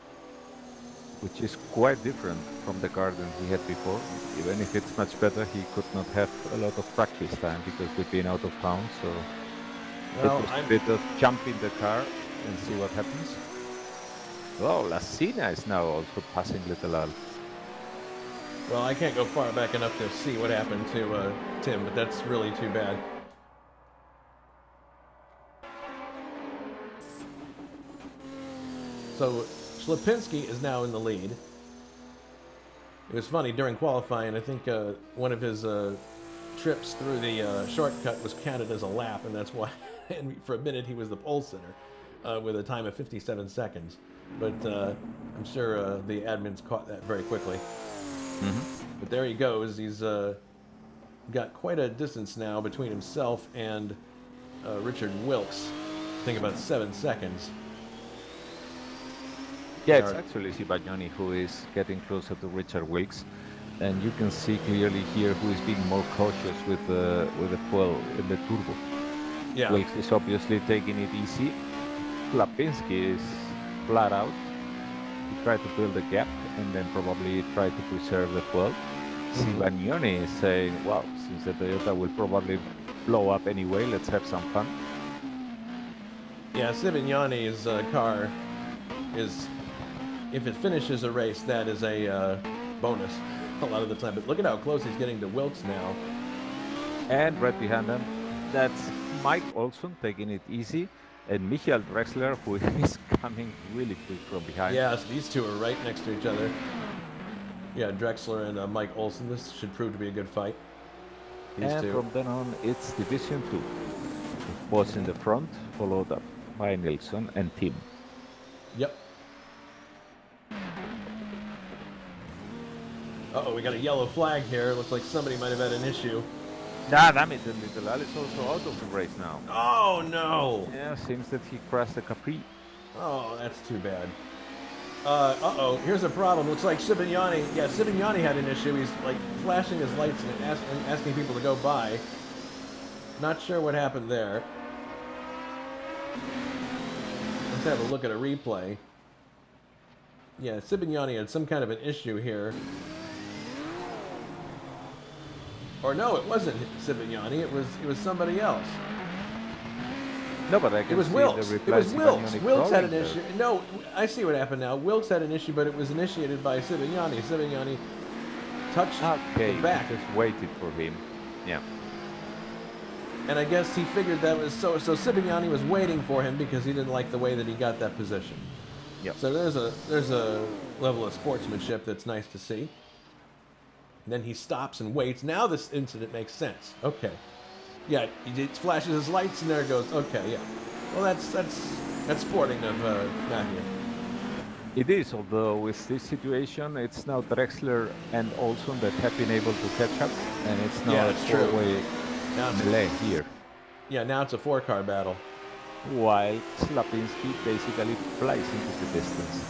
Speaker 2: which is quite different from the car than he had before. Even if it's much better, he could not have a lot of practice time because we've been out of town, so
Speaker 1: Well,
Speaker 2: it was a bit of jump in the car and see what happens. Oh, Lassina is now also passing Little Al.
Speaker 1: Well, I can't go far back enough to see what happened to Tim, but that's really too bad. So Ślepinski is now in the lead. It was funny, during qualifying, I think one of his trips through the shortcut was counted as a lap, and that's why and for a minute he was the pole sitter with a time of 57 seconds. But I'm sure the admins caught that very quickly.
Speaker 2: Mm-hmm.
Speaker 1: But there he goes. He's got quite a distance now between himself and Richard Wilkes. I think about 7 seconds.
Speaker 2: Yeah, it's actually Ibañez who is getting closer to Richard Wilkes, and you can see clearly here who is being more cautious with the fuel in the turbo.
Speaker 1: Yeah.
Speaker 2: Wilkes is obviously taking it easy. Ślepinski is flat out. He tried to build a gap and then probably tried to preserve the fuel. Ibañez is saying, well, since the Toyota will probably blow up anyway, let's have some fun.
Speaker 1: Yeah, Ibañez's car is, if it finishes a race, that is a bonus a lot of the time. But look at how close he's getting to Wilkes now.
Speaker 2: And right behind him, that's Mike Olson taking it easy, and Michael Drexler, who is coming really quick from behind.
Speaker 1: Yes, these two are right next to each other. Yeah, Drexler and Mike Olson. This should prove to be a good fight. These
Speaker 2: and
Speaker 1: two.
Speaker 2: From then on, it's Division 2. Boss in the front, followed up by Nilsson and Tim.
Speaker 1: Yep. Uh-oh, we got a yellow flag here. Looks like somebody might have had an issue.
Speaker 2: Ah, damn it, and Little Al is also out of the race now.
Speaker 1: Oh, no!
Speaker 2: Yeah, seems that he crashed the Capri.
Speaker 1: Oh, that's too bad. Uh-oh, here's a problem. Looks like Ibañez had an issue. He's, like, flashing his lights and asking people to go by. Not sure what happened there. Let's have a look at a replay. Yeah, Ibañez had some kind of an issue here. Or no, it wasn't Ibañez. It was somebody else.
Speaker 2: No, but I can
Speaker 1: It was
Speaker 2: see
Speaker 1: Wilkes.
Speaker 2: the
Speaker 1: It was Wilkes.
Speaker 2: Ibañez
Speaker 1: Wilkes had an
Speaker 2: crawling
Speaker 1: issue.
Speaker 2: there.
Speaker 1: No, I see what happened now. Wilkes had an issue, but it was initiated by Ibañez. Ibañez touched
Speaker 2: Okay,
Speaker 1: the back.
Speaker 2: just waited for him. Yeah.
Speaker 1: And I guess he figured that was so Ibañez was waiting for him because he didn't like the way that he got that position.
Speaker 2: Yep.
Speaker 1: So there's a level of sportsmanship that's nice to see. And then he stops and waits. Now this incident makes sense. Okay. Yeah, he flashes his lights and there it goes. Okay, yeah. Well, that's sporting of Matthew.
Speaker 2: It is, although with this situation, it's now Drexler and Olson that have been able to catch up, and it's now a four-way melee here.
Speaker 1: Yeah, now it's a 4-car battle.
Speaker 2: While Ślepinski basically flies into the distance.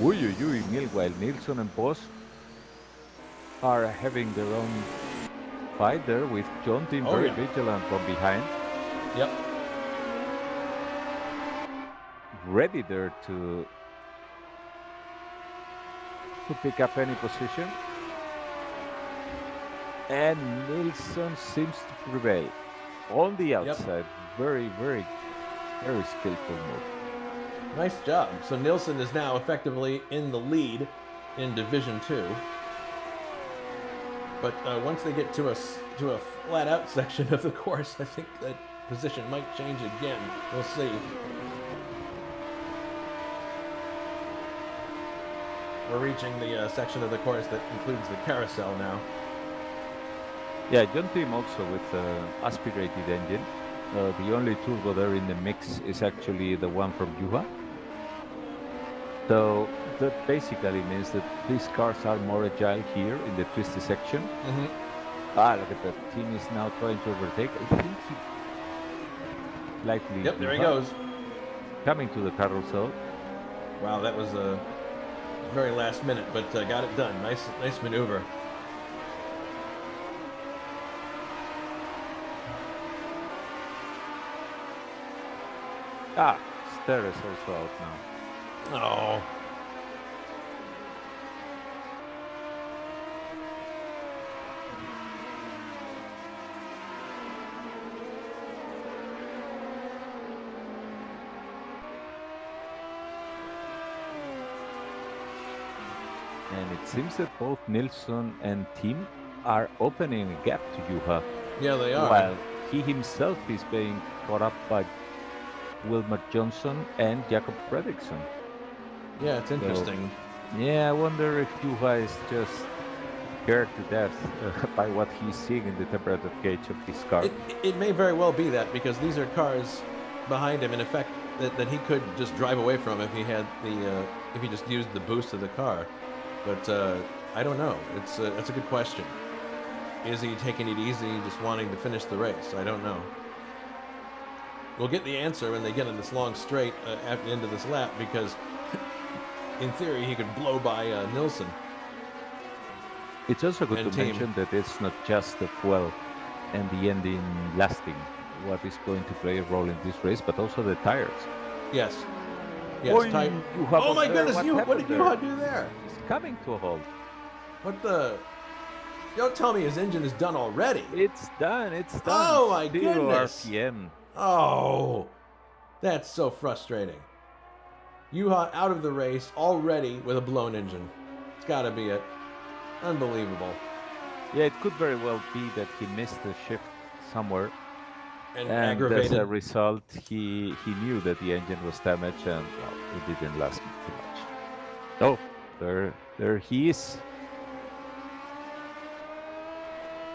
Speaker 2: Meanwhile, Nilsson and Boss are having their own fight there with John Tim very vigilant from behind.
Speaker 1: Yep.
Speaker 2: Ready there to pick up any position. And Nilsson seems to prevail on the outside. Very, very, very skillful move.
Speaker 1: Nice job. So Nilsson is now effectively in the lead in Division 2. But once they get to a flat-out section of the course, I think that position might change again. We'll see. We're reaching the section of the course that includes the carousel now.
Speaker 2: Yeah, John Tim also with aspirated engine. The only turbo there in the mix is actually the one from Juha. So that basically means that these cars are more agile here in the twisty section. Look at that. Tim is now trying to overtake. I think he likely.
Speaker 1: Yep, there he goes.
Speaker 2: Coming to the carousel.
Speaker 1: Wow, that was a very last minute, but got it done. Nice maneuver.
Speaker 2: Ah, Ster is also out now.
Speaker 1: Oh.
Speaker 2: And it seems that both Nilsson and Tim are opening a gap to Juha,
Speaker 1: Yeah, they are.
Speaker 2: while he himself is being caught up by Wilmot Johnson and Jakob Fredriksson.
Speaker 1: Yeah, it's interesting.
Speaker 2: Yeah, I wonder if Juha is just scared to death by what he's seeing in the temperature gauge of his car.
Speaker 1: It may very well be that, because these are cars behind him, in effect, that he could just drive away from if he had the if he just used the boost of the car. But I don't know. That's a good question. Is he taking it easy, just wanting to finish the race? I don't know. We'll get the answer when they get in this long straight at the end of this lap, because in theory he could blow by Nilsson.
Speaker 2: It's also good
Speaker 1: and
Speaker 2: to
Speaker 1: Team.
Speaker 2: mention that it's not just the fuel and the engine lasting what is going to play a role in this race, but also the tires.
Speaker 1: Yes. Yes.
Speaker 2: Oi,
Speaker 1: Ty-
Speaker 2: Juha
Speaker 1: oh my
Speaker 2: was there.
Speaker 1: goodness! What did
Speaker 2: happened
Speaker 1: Juha
Speaker 2: there?
Speaker 1: do there?
Speaker 2: It's coming to a halt.
Speaker 1: What the? Don't tell me his engine is done already.
Speaker 2: It's done. It's done.
Speaker 1: Oh my
Speaker 2: 0
Speaker 1: goodness.
Speaker 2: RPM.
Speaker 1: Oh, that's so frustrating. Juha out of the race already with a blown engine. It's got to be it. Unbelievable.
Speaker 2: Yeah, it could very well be that he missed the shift somewhere,
Speaker 1: And
Speaker 2: and
Speaker 1: aggravated.
Speaker 2: as a result, he knew that the engine was damaged, and well, it didn't last too much. Oh, there he is.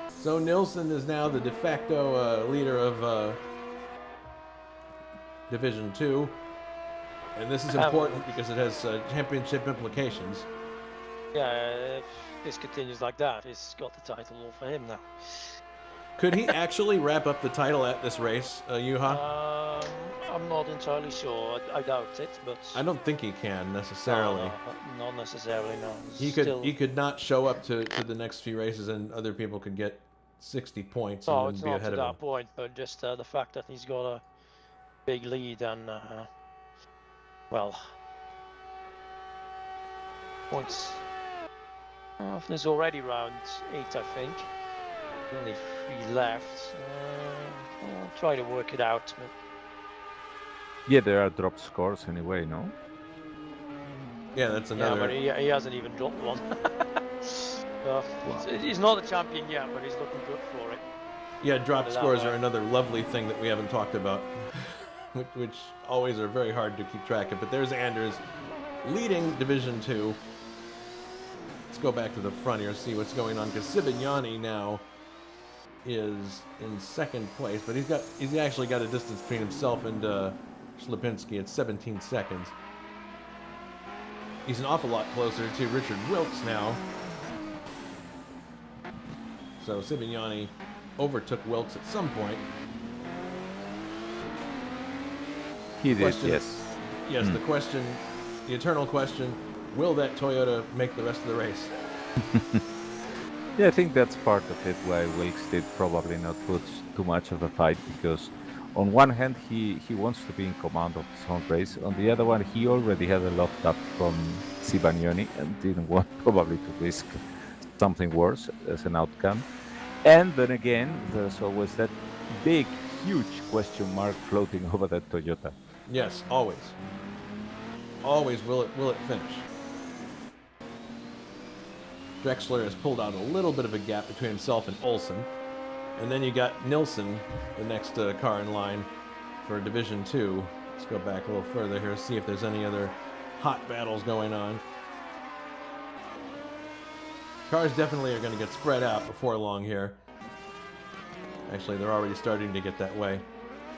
Speaker 1: So Nilsson is now the de facto leader of Division 2. And this is important because it has championship implications.
Speaker 3: Yeah, if this continues like that, he's got the title all for him now.
Speaker 1: Could he actually wrap up the title at this race, Juha?
Speaker 3: I'm not entirely sure. I doubt it, but
Speaker 1: I don't think he can necessarily.
Speaker 3: No, not necessarily. No.
Speaker 1: He could not show up to the next few races, and other people could get 60 points
Speaker 3: No,
Speaker 1: and
Speaker 3: it's
Speaker 1: be
Speaker 3: not
Speaker 1: ahead
Speaker 3: to
Speaker 1: of
Speaker 3: that
Speaker 1: him.
Speaker 3: point, but just the fact that he's got a big lead and well, points. There's already round 8, I think. Only 3 left. I'll try to work it out. But
Speaker 2: Yeah, there are drop scores anyway, no?
Speaker 1: Yeah, that's another.
Speaker 3: yeah, but he hasn't even dropped one. He's not a champion yet, but he's looking good for it.
Speaker 1: Yeah, drop
Speaker 3: Put it that
Speaker 1: scores
Speaker 3: way.
Speaker 1: are another lovely thing that we haven't talked about, which always are very hard to keep track of. But there's Anders leading Division 2. Let's go back to the front here and see what's going on, because Ibañez now is in second place, but he's actually got a distance between himself and Slipinski at 17 seconds. He's an awful lot closer to Richard Wilkes now. So Ibañez overtook Wilkes at some point.
Speaker 2: He did,
Speaker 1: Question-
Speaker 2: yes.
Speaker 1: Yes, the question, the eternal question, will that Toyota make the rest of the race?
Speaker 2: Yeah, I think that's part of it why Wilkes did probably not put too much of a fight, because on one hand he wants to be in command of his own race, on the other one he already had a loft up from Sibagnoni and didn't want probably to risk something worse as an outcome. And then again, there's always that big, huge question mark floating over that Toyota.
Speaker 1: Yes, always. Always will it finish. Drexler has pulled out a little bit of a gap between himself and Olsen. And then you got Nilsson, the next car in line for Division 2. Let's go back a little further here, see if there's any other hot battles going on. Cars definitely are going to get spread out before long here. Actually, they're already starting to get that way.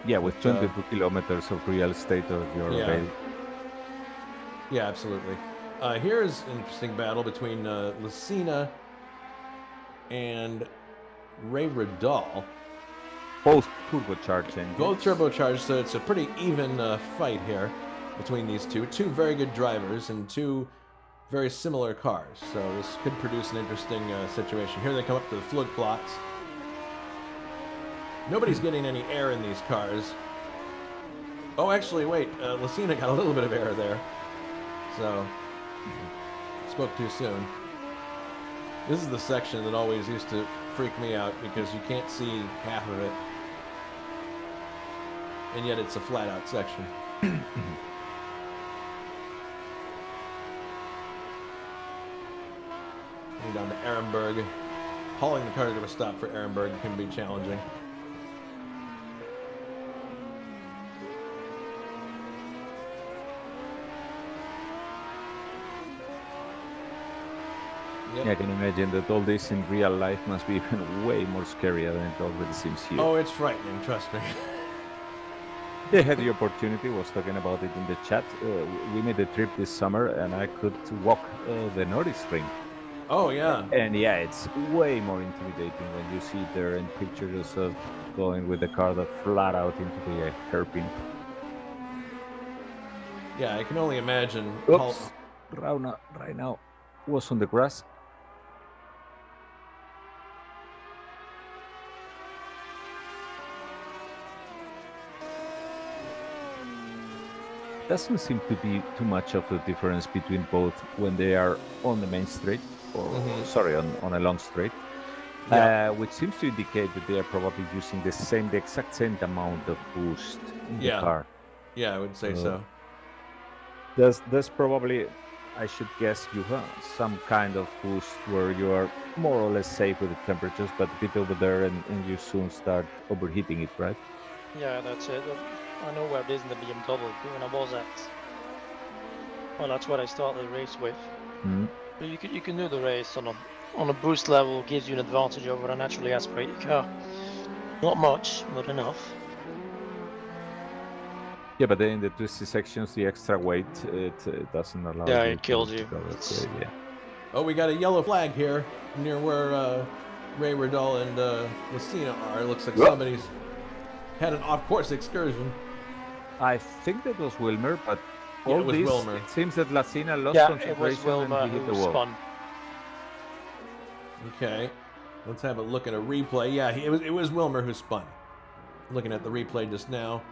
Speaker 2: Yeah, with 22 kilometers of real state of your rail.
Speaker 1: Yeah, absolutely. Here's an interesting battle between Lucina and Ray Radal.
Speaker 2: Both turbocharged engines.
Speaker 1: Both turbocharged, so it's a pretty even fight here between these two. Two very good drivers and two very similar cars. So this could produce an interesting situation. Here they come up to the flood plots. Nobody's getting any air in these cars. Oh, actually, wait. Lucina got a little bit of error there. So, spoke too soon. This is the section that always used to freak me out because you can't see half of it. And yet it's a flat-out section. Getting down to Ehrenberg. Hauling the car to a stop for Ehrenberg can be challenging. Yep.
Speaker 2: Yeah, I can imagine that all this in real life must be even way more scarier than it already seems here.
Speaker 1: Oh, it's frightening, trust me.
Speaker 2: They had the opportunity, was talking about it in the chat. We made a trip this summer and I could walk the Norris ring.
Speaker 1: Oh, yeah.
Speaker 2: And yeah, it's way more intimidating when you see it there and picture yourself going with the car that flat out into the hairpin.
Speaker 1: Yeah, I can only imagine.
Speaker 2: Oops, Rauna right now was on the grass. Doesn't seem to be too much of a difference between both when they are on the main straight or sorry, on a long straight, which seems to indicate that they are probably using the exact same amount of boost in the car.
Speaker 1: Yeah, I would say so.
Speaker 2: There's probably, I should guess, Juha, some kind of boost where you are more or less safe with the temperatures, but a bit over there and you soon start overheating it, right?
Speaker 3: Yeah, that's it. I know where it is in the BMW when I was at. Well, that's what I started the race with. But you can do the race on a boost level, gives you an advantage over a naturally aspirated car. Not much, but enough.
Speaker 2: Yeah, but then in the twisty sections, the extra weight it doesn't allow.
Speaker 3: Yeah,
Speaker 2: you
Speaker 3: it kills you.
Speaker 2: Yeah.
Speaker 1: Oh, we got a yellow flag here near where Ray Riddell and Lucina are. It looks like somebody's had an off-course excursion.
Speaker 2: I think that was Wilmer, but
Speaker 1: it was Wilmer.
Speaker 2: It seems that Lucina lost concentration
Speaker 3: it was Wilmer
Speaker 2: and he hit the
Speaker 3: who
Speaker 2: wall.
Speaker 3: spun.
Speaker 1: Okay, let's have a look at a replay. Yeah, it was Wilmer who spun. Looking at the replay just now.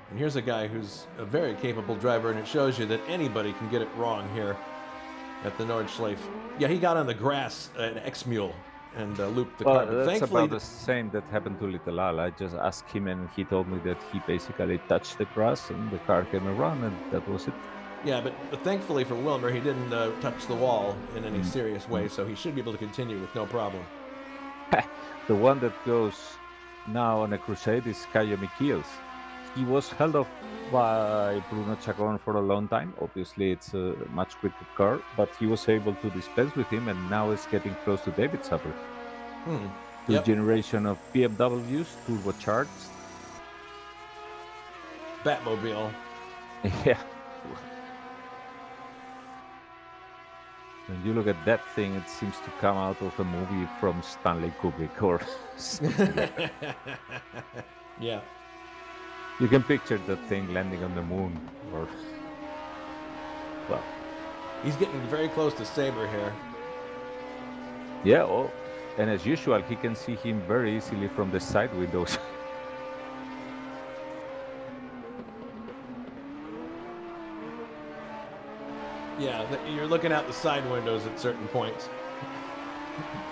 Speaker 1: And here's a guy who's a very capable driver, and it shows you that anybody can get it wrong here at the Nordschleife. Yeah, he got on the grass at X-Mule and looped the car.
Speaker 2: That's
Speaker 1: thankfully,
Speaker 2: about the same that happened to Little Al. I just asked him, and he told me that he basically touched the grass, and the car came around, and that was it.
Speaker 1: Yeah, but thankfully for Wilmer, he didn't touch the wall in any serious way, so he should be able to continue with no problem.
Speaker 2: The one that goes now on a crusade is Caio Michiels. He was held off by Bruno Chacon for a long time. Obviously, it's a much quicker car, but he was able to dispense with him, and now is getting close to David Sapper. New generation of BMWs, turbocharged.
Speaker 1: Batmobile.
Speaker 2: Yeah. When you look at that thing, it seems to come out of a movie from Stanley Kubrick or something like that.
Speaker 1: Yeah.
Speaker 2: You can picture that thing landing on the moon, or well,
Speaker 1: he's getting very close to Saber here.
Speaker 2: Yeah, and as usual, he can see him very easily from the side windows.
Speaker 1: Yeah, you're looking out the side windows at certain points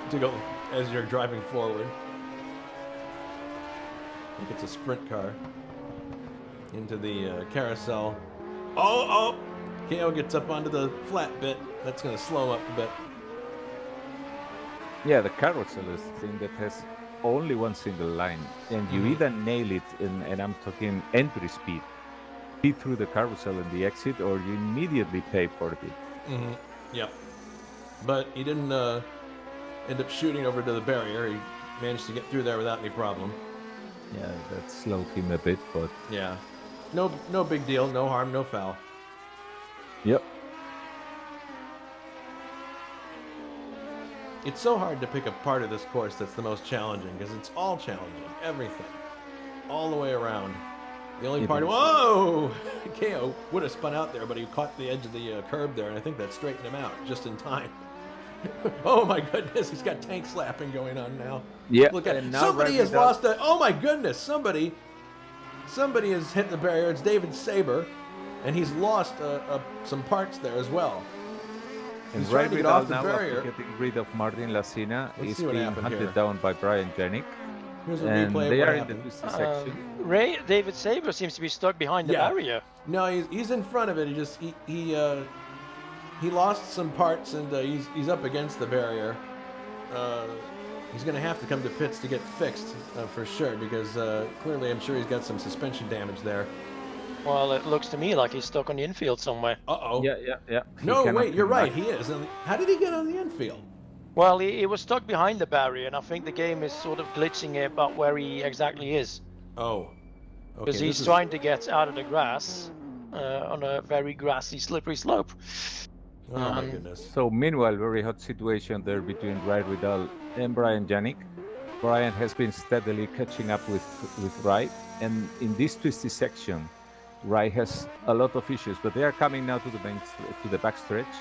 Speaker 1: to go as you're driving forward. I think it's a sprint car. Into the carousel. Oh! KO gets up onto the flat bit. That's going to slow him up a bit.
Speaker 2: Yeah, the carousel is the thing that has only one single line. And you either nail it, and I'm talking entry speed, through the carousel and the exit, or you immediately pay for it.
Speaker 1: Yep. But he didn't end up shooting over to the barrier. He managed to get through there without any problem.
Speaker 2: Yeah, that slowed him a bit, but...
Speaker 1: Yeah. No big deal. No harm, no foul.
Speaker 2: Yep.
Speaker 1: It's so hard to pick a part of this course that's the most challenging, because it's all challenging. Everything. All the way around. The only part... Whoa! KO would have spun out there, but he caught the edge of the curb there, and I think that straightened him out just in time. Oh my goodness, he's got tank slapping going on now.
Speaker 2: Yeah.
Speaker 1: Look at it. Somebody has lost a... Oh my goodness, somebody somebody has hit the barrier. It's David Saber, and he's lost some parts there as well.
Speaker 2: And
Speaker 1: He's trying to get off the
Speaker 2: now,
Speaker 1: barrier.
Speaker 2: after getting rid of Martin Lacina,
Speaker 1: Let's
Speaker 2: is
Speaker 1: see what
Speaker 2: being
Speaker 1: happened
Speaker 2: hunted
Speaker 1: here.
Speaker 2: down by Brian Janik.
Speaker 1: Here's a
Speaker 2: And
Speaker 1: replay of
Speaker 2: they
Speaker 1: what
Speaker 2: are in the
Speaker 1: happened.
Speaker 2: twisty section.
Speaker 3: David Saber seems to be stuck behind the
Speaker 1: Yeah.
Speaker 3: barrier.
Speaker 1: No, he's in front of it. He lost some parts, and he's up against the barrier. He's going to have to come to pits to get fixed for sure, because clearly I'm sure he's got some suspension damage there.
Speaker 3: Well, it looks to me like he's stuck on the infield somewhere.
Speaker 1: Uh-oh.
Speaker 2: Yeah.
Speaker 1: No,
Speaker 2: He cannot
Speaker 1: wait, you're
Speaker 2: come
Speaker 1: right.
Speaker 2: back.
Speaker 1: He is. How did he get on the infield?
Speaker 3: Well, he was stuck behind the barrier, and I think the game is sort of glitching about where he exactly is.
Speaker 1: Oh. Okay,
Speaker 3: Because he's trying to get out of the grass on a very grassy, slippery slope.
Speaker 1: Oh, my goodness.
Speaker 2: So meanwhile, very hot situation there between Rai Ridal and Brian Janik. Brian has been steadily catching up with Rai, and in this twisty section, Rai has a lot of issues, but they are coming now to the backstretch,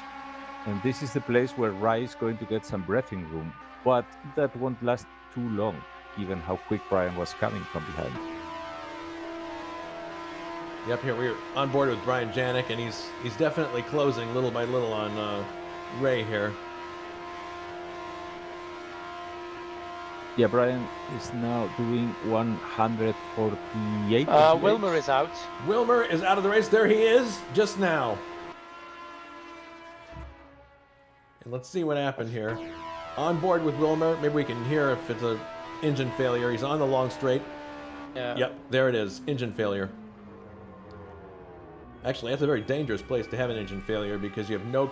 Speaker 2: and this is the place where Rai is going to get some breathing room, but that won't last too long, given how quick Brian was coming from behind.
Speaker 1: Yep, here we're on board with Brian Janik, and he's definitely closing little by little on Ray here.
Speaker 2: Yeah, Brian is now doing 148.
Speaker 3: Wilmer is out.
Speaker 1: Wilmer is out of the race. There he is, just now. And let's see what happened here. On board with Wilmer. Maybe we can hear if it's a engine failure. He's on the long straight.
Speaker 3: Yeah.
Speaker 1: Yep, there it is. Engine failure. Actually, that's a very dangerous place to have an engine failure because you have no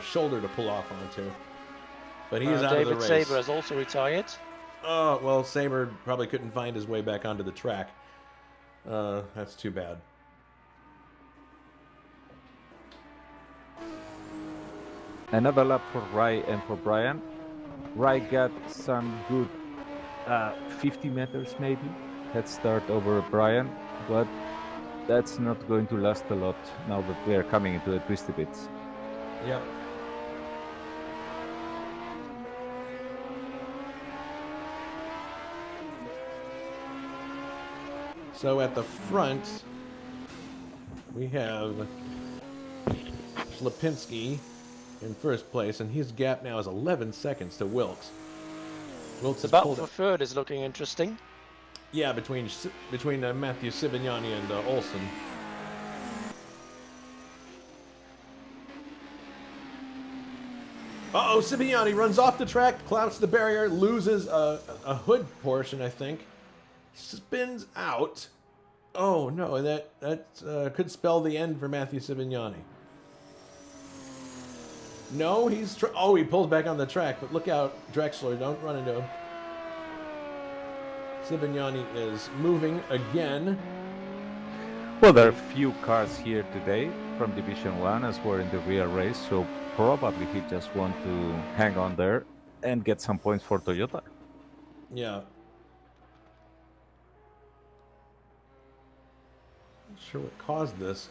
Speaker 1: shoulder to pull off onto. But he is out of the race.
Speaker 3: David Saber has also retired.
Speaker 1: Oh, well, Saber probably couldn't find his way back onto the track. That's too bad.
Speaker 2: Another lap for Rai and for Brian. Rai got some good 50 meters maybe head start over Brian, but that's not going to last a lot now that we are coming into the twisty bits.
Speaker 1: Yep. So at the front, we have Lipinski in first place, and his gap now is 11 seconds to Wilkes. Wilkes
Speaker 3: The
Speaker 1: has
Speaker 3: battle
Speaker 1: pulled
Speaker 3: for
Speaker 1: it.
Speaker 3: third is looking interesting.
Speaker 1: Yeah, between Matthew Sivignani and Olsen. Uh-oh, Sivignani runs off the track, clouts the barrier, loses a hood portion, I think. Spins out. Oh, no, that could spell the end for Matthew Sivignani. No, he pulls back on the track, but look out, Drexler, don't run into him. Sivignani is moving again.
Speaker 2: Well, there are few cars here today from Division 1 as we're in the real race, so probably he just want to hang on there and get some points for Toyota.
Speaker 1: Yeah. Not sure what caused this.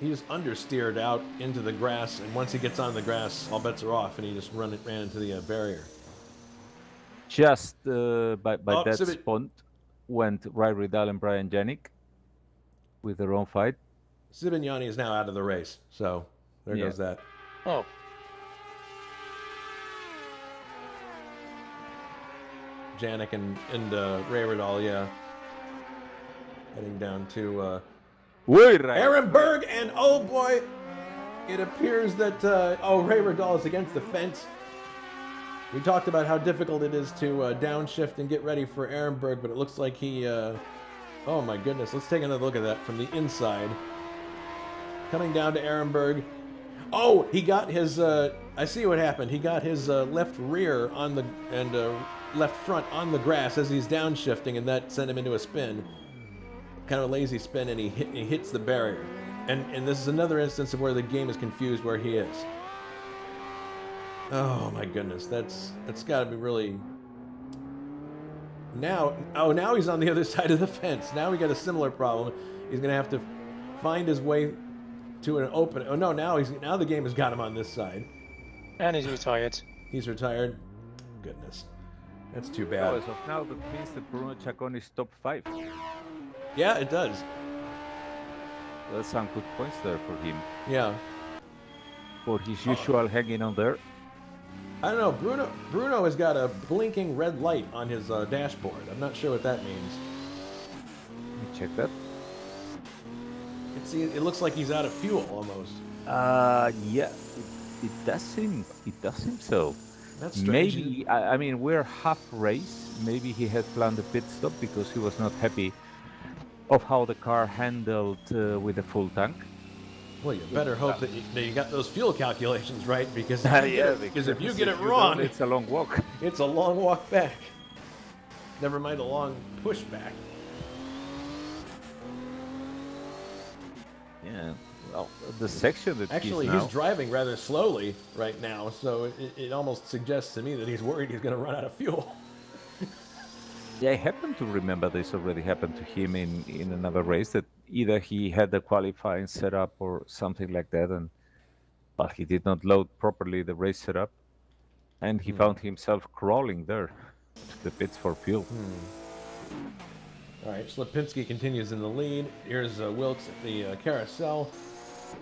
Speaker 1: He just understeered out into the grass, and once he gets on the grass, all bets are off, and he just ran into the barrier.
Speaker 2: Just by that
Speaker 1: Civic-
Speaker 2: spot went Rai Ridal and Brian Janik with their own fight.
Speaker 1: Sivignani is now out of the race, so there
Speaker 2: Yeah.
Speaker 1: goes that.
Speaker 3: Oh,
Speaker 1: Janik and Ray Ridal, yeah. Heading down to Aaron Berg, and oh boy, it appears that Ray Ridal is against the fence. We talked about how difficult it is to downshift and get ready for Aaron Berg, but it looks like he. Oh my goodness! Let's take another look at that from the inside. Coming down to Aaron Berg. Oh, he got his. I see what happened. He got his left rear on the and left front on the grass as he's downshifting, and that sent him into a spin. Kind of a lazy spin, and he hits the barrier. And this is another instance of where the game is confused where he is. Oh my goodness, that's got to be really. Now he's on the other side of the fence. Now we got a similar problem. He's gonna have to find his way to an open. Oh no, now the game has got him on this side.
Speaker 3: and he's retired.
Speaker 1: He's retired. goodness. That's too
Speaker 2: Oh,
Speaker 1: bad.
Speaker 2: as of now, that means that Bruno Chacon is top 5.
Speaker 1: Yeah, it does.
Speaker 2: That's some good points there for him.
Speaker 1: Yeah.
Speaker 2: For his usual hanging on there.
Speaker 1: I don't know. Bruno has got a blinking red light on his dashboard. I'm not sure what that means.
Speaker 2: Let me check that.
Speaker 1: It looks like he's out of fuel almost.
Speaker 2: Yeah, it does seem so.
Speaker 1: That's strange.
Speaker 2: Maybe I mean we're half race. Maybe he had planned a pit stop because he was not happy of how the car handled with a full tank.
Speaker 1: Well, you better hope that you got those fuel calculations right, because
Speaker 2: because
Speaker 1: if you get it wrong,
Speaker 2: it's a long walk.
Speaker 1: It's a long walk back. Never mind a long push back.
Speaker 2: Yeah. Well, the section that
Speaker 1: he's driving rather slowly right now, so it almost suggests to me that he's worried he's going to run out of fuel.
Speaker 2: Yeah, I happen to remember this already happened to him in another race, that either he had the qualifying setup or something like that, and but he did not load properly the race setup, and he found himself crawling there to the pits for fuel.
Speaker 1: All right, Slipinski continues in the lead. Here's Wilkes at the carousel.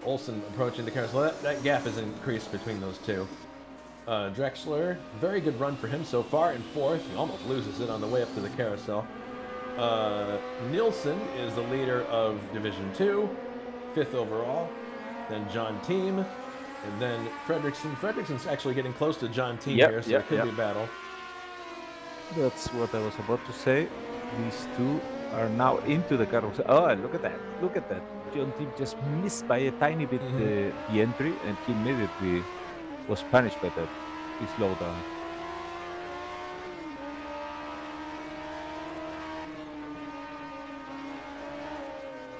Speaker 1: Olsen approaching the carousel. That gap has increased between those two. Drexler, very good run for him so far in 4th. He almost loses it on the way up to the carousel. Nielsen is the leader of Division 2, 5th overall. Then John Team, and then Fredrickson. Fredrickson's actually getting close to John Team here, so it could be a battle.
Speaker 2: That's what I was about to say. These two are now into the carousel. Oh, look at that. Look at that. John Team just missed by a tiny bit the entry, and he immediately was punished by that. He slowed down.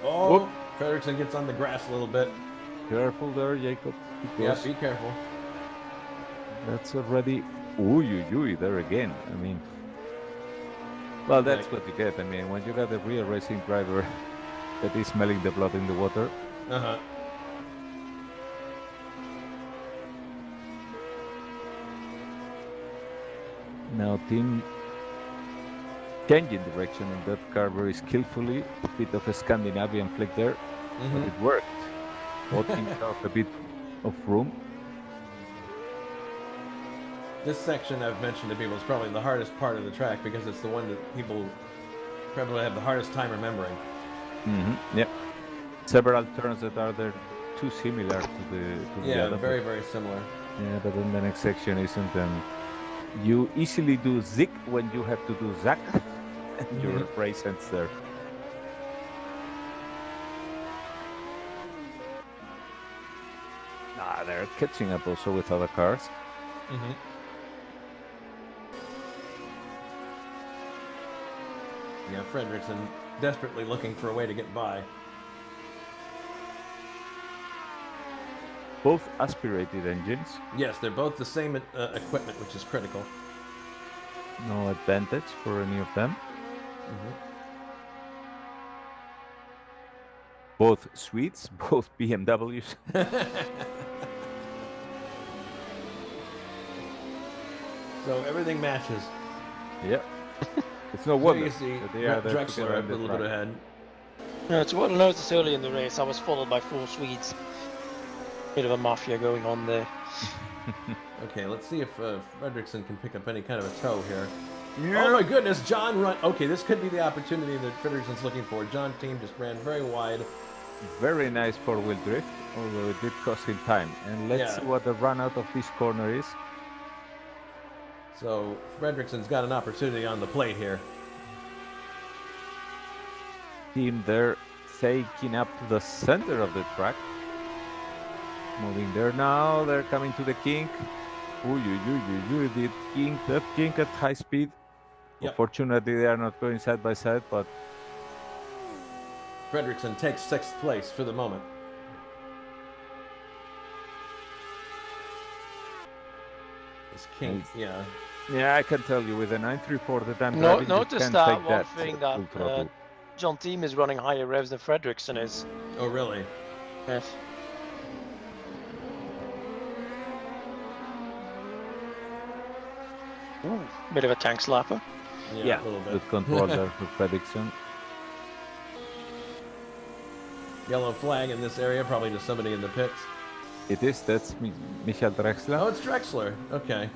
Speaker 1: Oh, whoop. Fredrickson gets on the grass a little bit.
Speaker 2: Careful there, Jacob.
Speaker 1: Yeah, be careful.
Speaker 2: That's already... Ooh, there again. I mean... Well, that's what you get. I mean, when you got a real racing driver that is smelling the blood in the water. Now, Team changing direction in that car very skillfully. A bit of a Scandinavian flick there, but it worked. Bought himself a bit of room.
Speaker 1: This section I've mentioned to people is probably the hardest part of the track because it's the one that people probably have the hardest time remembering.
Speaker 2: Yep. Several turns that are there too similar to the other.
Speaker 1: Yeah, very, very similar.
Speaker 2: Yeah, but then the next section isn't. You easily do zig when you have to do zack, and your race ends there. They're catching up also with other cars.
Speaker 1: Yeah, Fredrickson desperately looking for a way to get by.
Speaker 2: Both aspirated engines.
Speaker 1: Yes, they're both the same equipment, which is critical.
Speaker 2: No advantage for any of them. Both Swedes, both BMWs.
Speaker 1: So everything matches.
Speaker 2: Yep. It's no wonder.
Speaker 1: You see Drexler a little bit ahead.
Speaker 3: No, to what I noticed early in the race, I was followed by 4 Swedes. Bit of a mafia going on there.
Speaker 1: Okay, let's see if Fredrickson can pick up any kind of a toe here. Oh my goodness, John run. Okay, this could be the opportunity that Fredrickson's looking for. John Team just ran very wide.
Speaker 2: Very nice 4-wheel drift, although it did cost him time. And let's see what the run out of this corner is.
Speaker 1: So Fredrickson's got an opportunity on the plate here.
Speaker 2: Team there taking up to the center of the track. Moving there now, they're coming to the kink. The kink at high speed. Yep. Unfortunately, they are not going side by side, but
Speaker 1: Fredrickson takes 6th place for the moment. This kink, yeah.
Speaker 2: Yeah, I can tell you with a 934 that I'm
Speaker 3: driving, notice that one thing that John Team is running higher revs than Fredrickson is.
Speaker 1: Oh, really?
Speaker 3: Yes. Ooh, bit of a tank slapper.
Speaker 1: Yeah, a little bit.
Speaker 2: Good control there for Fredriksson.
Speaker 1: Yellow flag in this area, probably just somebody in the pits.
Speaker 2: It is, that's Michael Drexler.
Speaker 1: Oh, it's Drexler. Okay.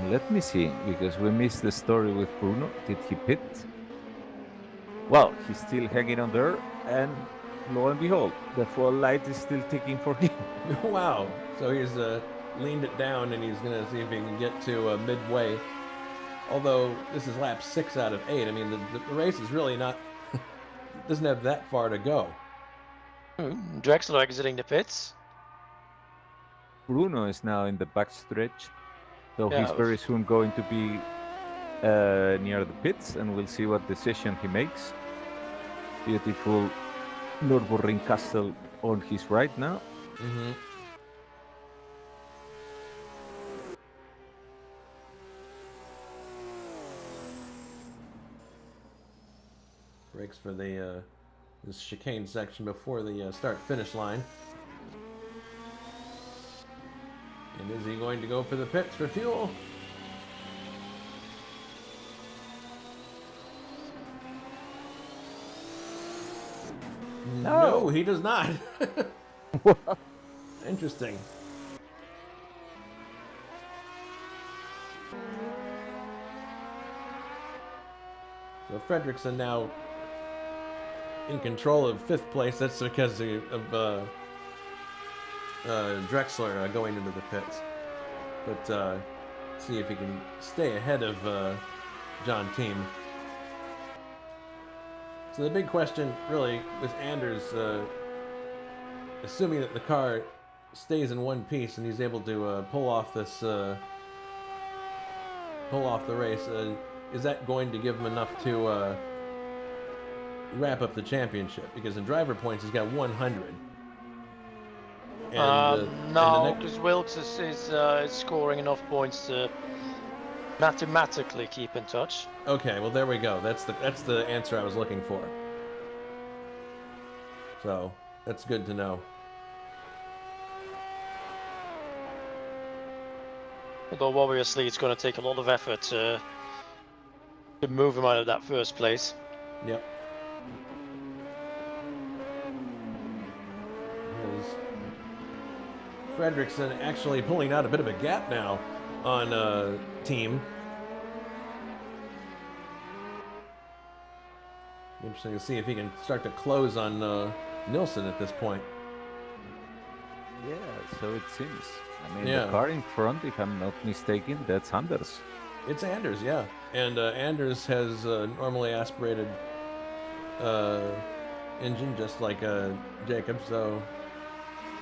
Speaker 2: Let me see, because we missed the story with Bruno. Did he pit? Well, he's still hanging on there, and lo and behold, the fuel light is still ticking for him.
Speaker 1: Wow. So he's leaned it down, and he's going to see if he can get to midway. Although this is lap 6 out of 8. I mean, the race is really not... doesn't have that far to go.
Speaker 3: Drexler exiting the pits.
Speaker 2: Bruno is now in the back stretch, so
Speaker 3: Yeah,
Speaker 2: he's very soon going to be near the pits, and we'll see what decision he makes. Beautiful Nürburgring castle on his right now.
Speaker 1: Mm-hmm. Brakes for the this chicane section before the start-finish line. And is he going to go for the pits for fuel? No, he does not. Interesting. So Fredriksson now in control of 5th place. That's because of Drexler going into the pits. But see if he can stay ahead of John Team. So the big question really with Anders, assuming that the car stays in one piece and he's able to pull off the race, is that going to give him enough to wrap up the championship? Because in driver points he's got 100.
Speaker 3: No, because Wilkes is scoring enough points to mathematically keep in touch.
Speaker 1: Okay, well there we go. That's the answer I was looking for. So that's good to know.
Speaker 3: Although obviously it's going to take a lot of effort to move him out of that first place.
Speaker 1: Yep. Fredriksson actually pulling out a bit of a gap now on Team. Interesting to see if he can start to close on Nilsson at this point.
Speaker 2: Yeah, so it seems. I mean,
Speaker 1: Yeah.
Speaker 2: the car in front, if I'm not mistaken, that's Anders.
Speaker 1: It's Anders, yeah. And Anders has normally aspirated engine just like Jacob, so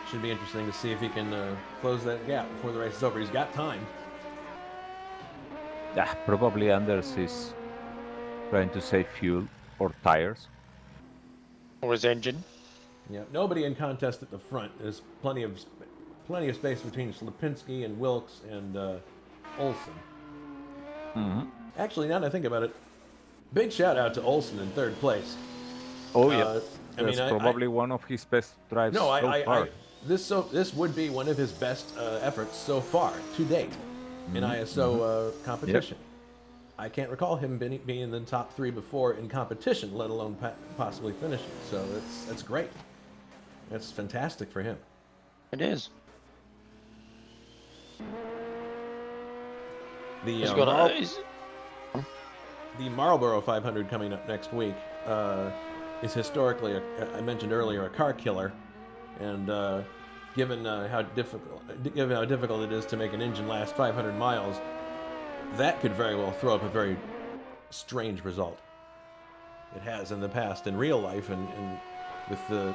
Speaker 1: should be interesting to see if he can close that gap before the race is over. He's got time.
Speaker 2: Yeah, probably Anders is trying to save fuel or tires.
Speaker 3: Or his engine.
Speaker 1: Yeah, nobody in contest at the front. There's plenty of space between Slipinski and Wilkes and Olsen.
Speaker 2: Mm-hmm.
Speaker 1: Actually, now that I think about it, big shout out to Olsen in 3rd place.
Speaker 2: Oh yeah,
Speaker 1: I
Speaker 2: that's probably one of his best drives so far.
Speaker 1: This would be one of his best efforts so far to date in ISO competition. Yep. I can't recall him being in the top 3 before in competition, let alone possibly finishing. So that's great. That's fantastic for him.
Speaker 3: It is.
Speaker 1: The Marlboro 500 coming up next week is historically, I mentioned earlier, a car killer, and given how difficult it is to make an engine last 500 miles, that could very well throw up a very strange result. It has in the past in real life, and with the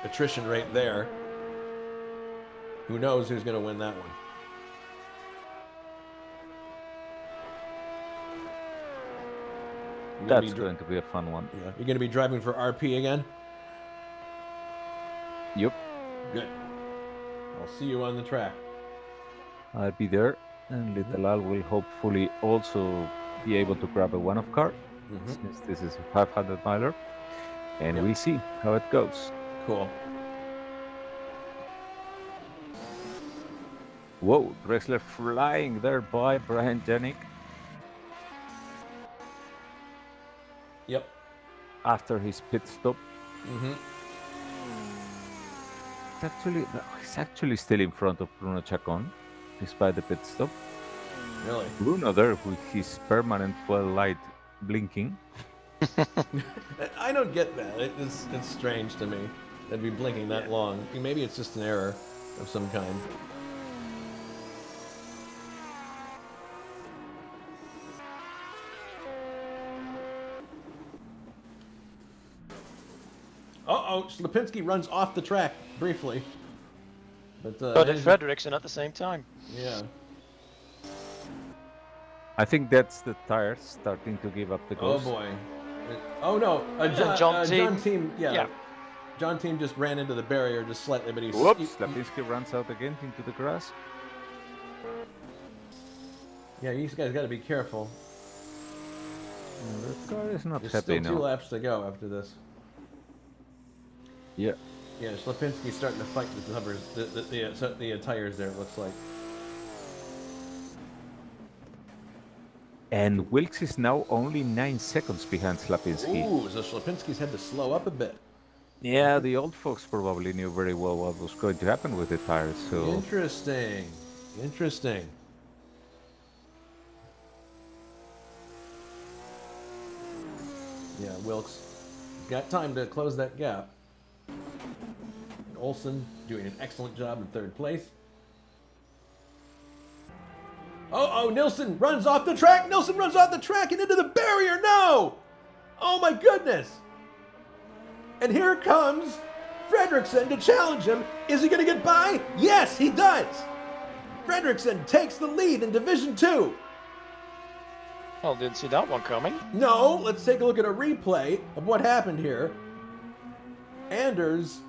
Speaker 1: attrition rate there, who knows who's going to win that one.
Speaker 2: That's going to be a fun one.
Speaker 1: Yeah. You're going to be driving for RP again?
Speaker 2: Yep.
Speaker 1: Good. I'll see you on the track.
Speaker 2: I'll be there, and Little Al will hopefully also be able to grab a one-off car, since this is a 500 miler, and we'll see how it goes.
Speaker 1: Cool.
Speaker 2: Whoa, Drexler flying there by Brian Janik.
Speaker 1: Yep.
Speaker 2: After his pit stop.
Speaker 1: Mm-hmm.
Speaker 2: He's actually still in front of Bruno Chacon, despite the pit stop.
Speaker 1: Really?
Speaker 2: Bruno there with his permanent fuel light blinking.
Speaker 1: I don't get that. It's strange to me. They'd be blinking that long. Maybe it's just an error of some kind. Uh-oh, Lipinski runs off the track briefly. But
Speaker 3: so did Fredriksson at the same time.
Speaker 1: Yeah.
Speaker 2: I think that's the tires starting to give up the ghost.
Speaker 1: Oh boy. Oh no, John Team, yeah. John Team just ran into the barrier just slightly, but
Speaker 2: Whoops, Lipinski runs out again into the grass.
Speaker 1: Yeah, these guys got to be careful.
Speaker 2: The car is not
Speaker 1: There's
Speaker 2: happy
Speaker 1: still
Speaker 2: now.
Speaker 1: 2 laps to go after this.
Speaker 2: Yeah.
Speaker 1: Yeah, Lipinski's starting to fight with the tires there, it looks like.
Speaker 2: And Wilkes is now only 9 seconds behind Slapinski.
Speaker 1: Ooh, so Lipinski's had to slow up a bit.
Speaker 2: Yeah, the old folks probably knew very well what was going to happen with the tires. So
Speaker 1: Interesting. Yeah, Wilkes got time to close that gap. And Olsen doing an excellent job in 3rd place. Oh, Nilsson runs off the track. Nilsson runs off the track and into the barrier. No! Oh my goodness! And here comes Fredriksson to challenge him. Is he going to get by? Yes, he does. Fredriksson takes the lead in Division 2.
Speaker 3: Well, didn't see that one coming.
Speaker 1: No, let's take a look at a replay of what happened here. Anders,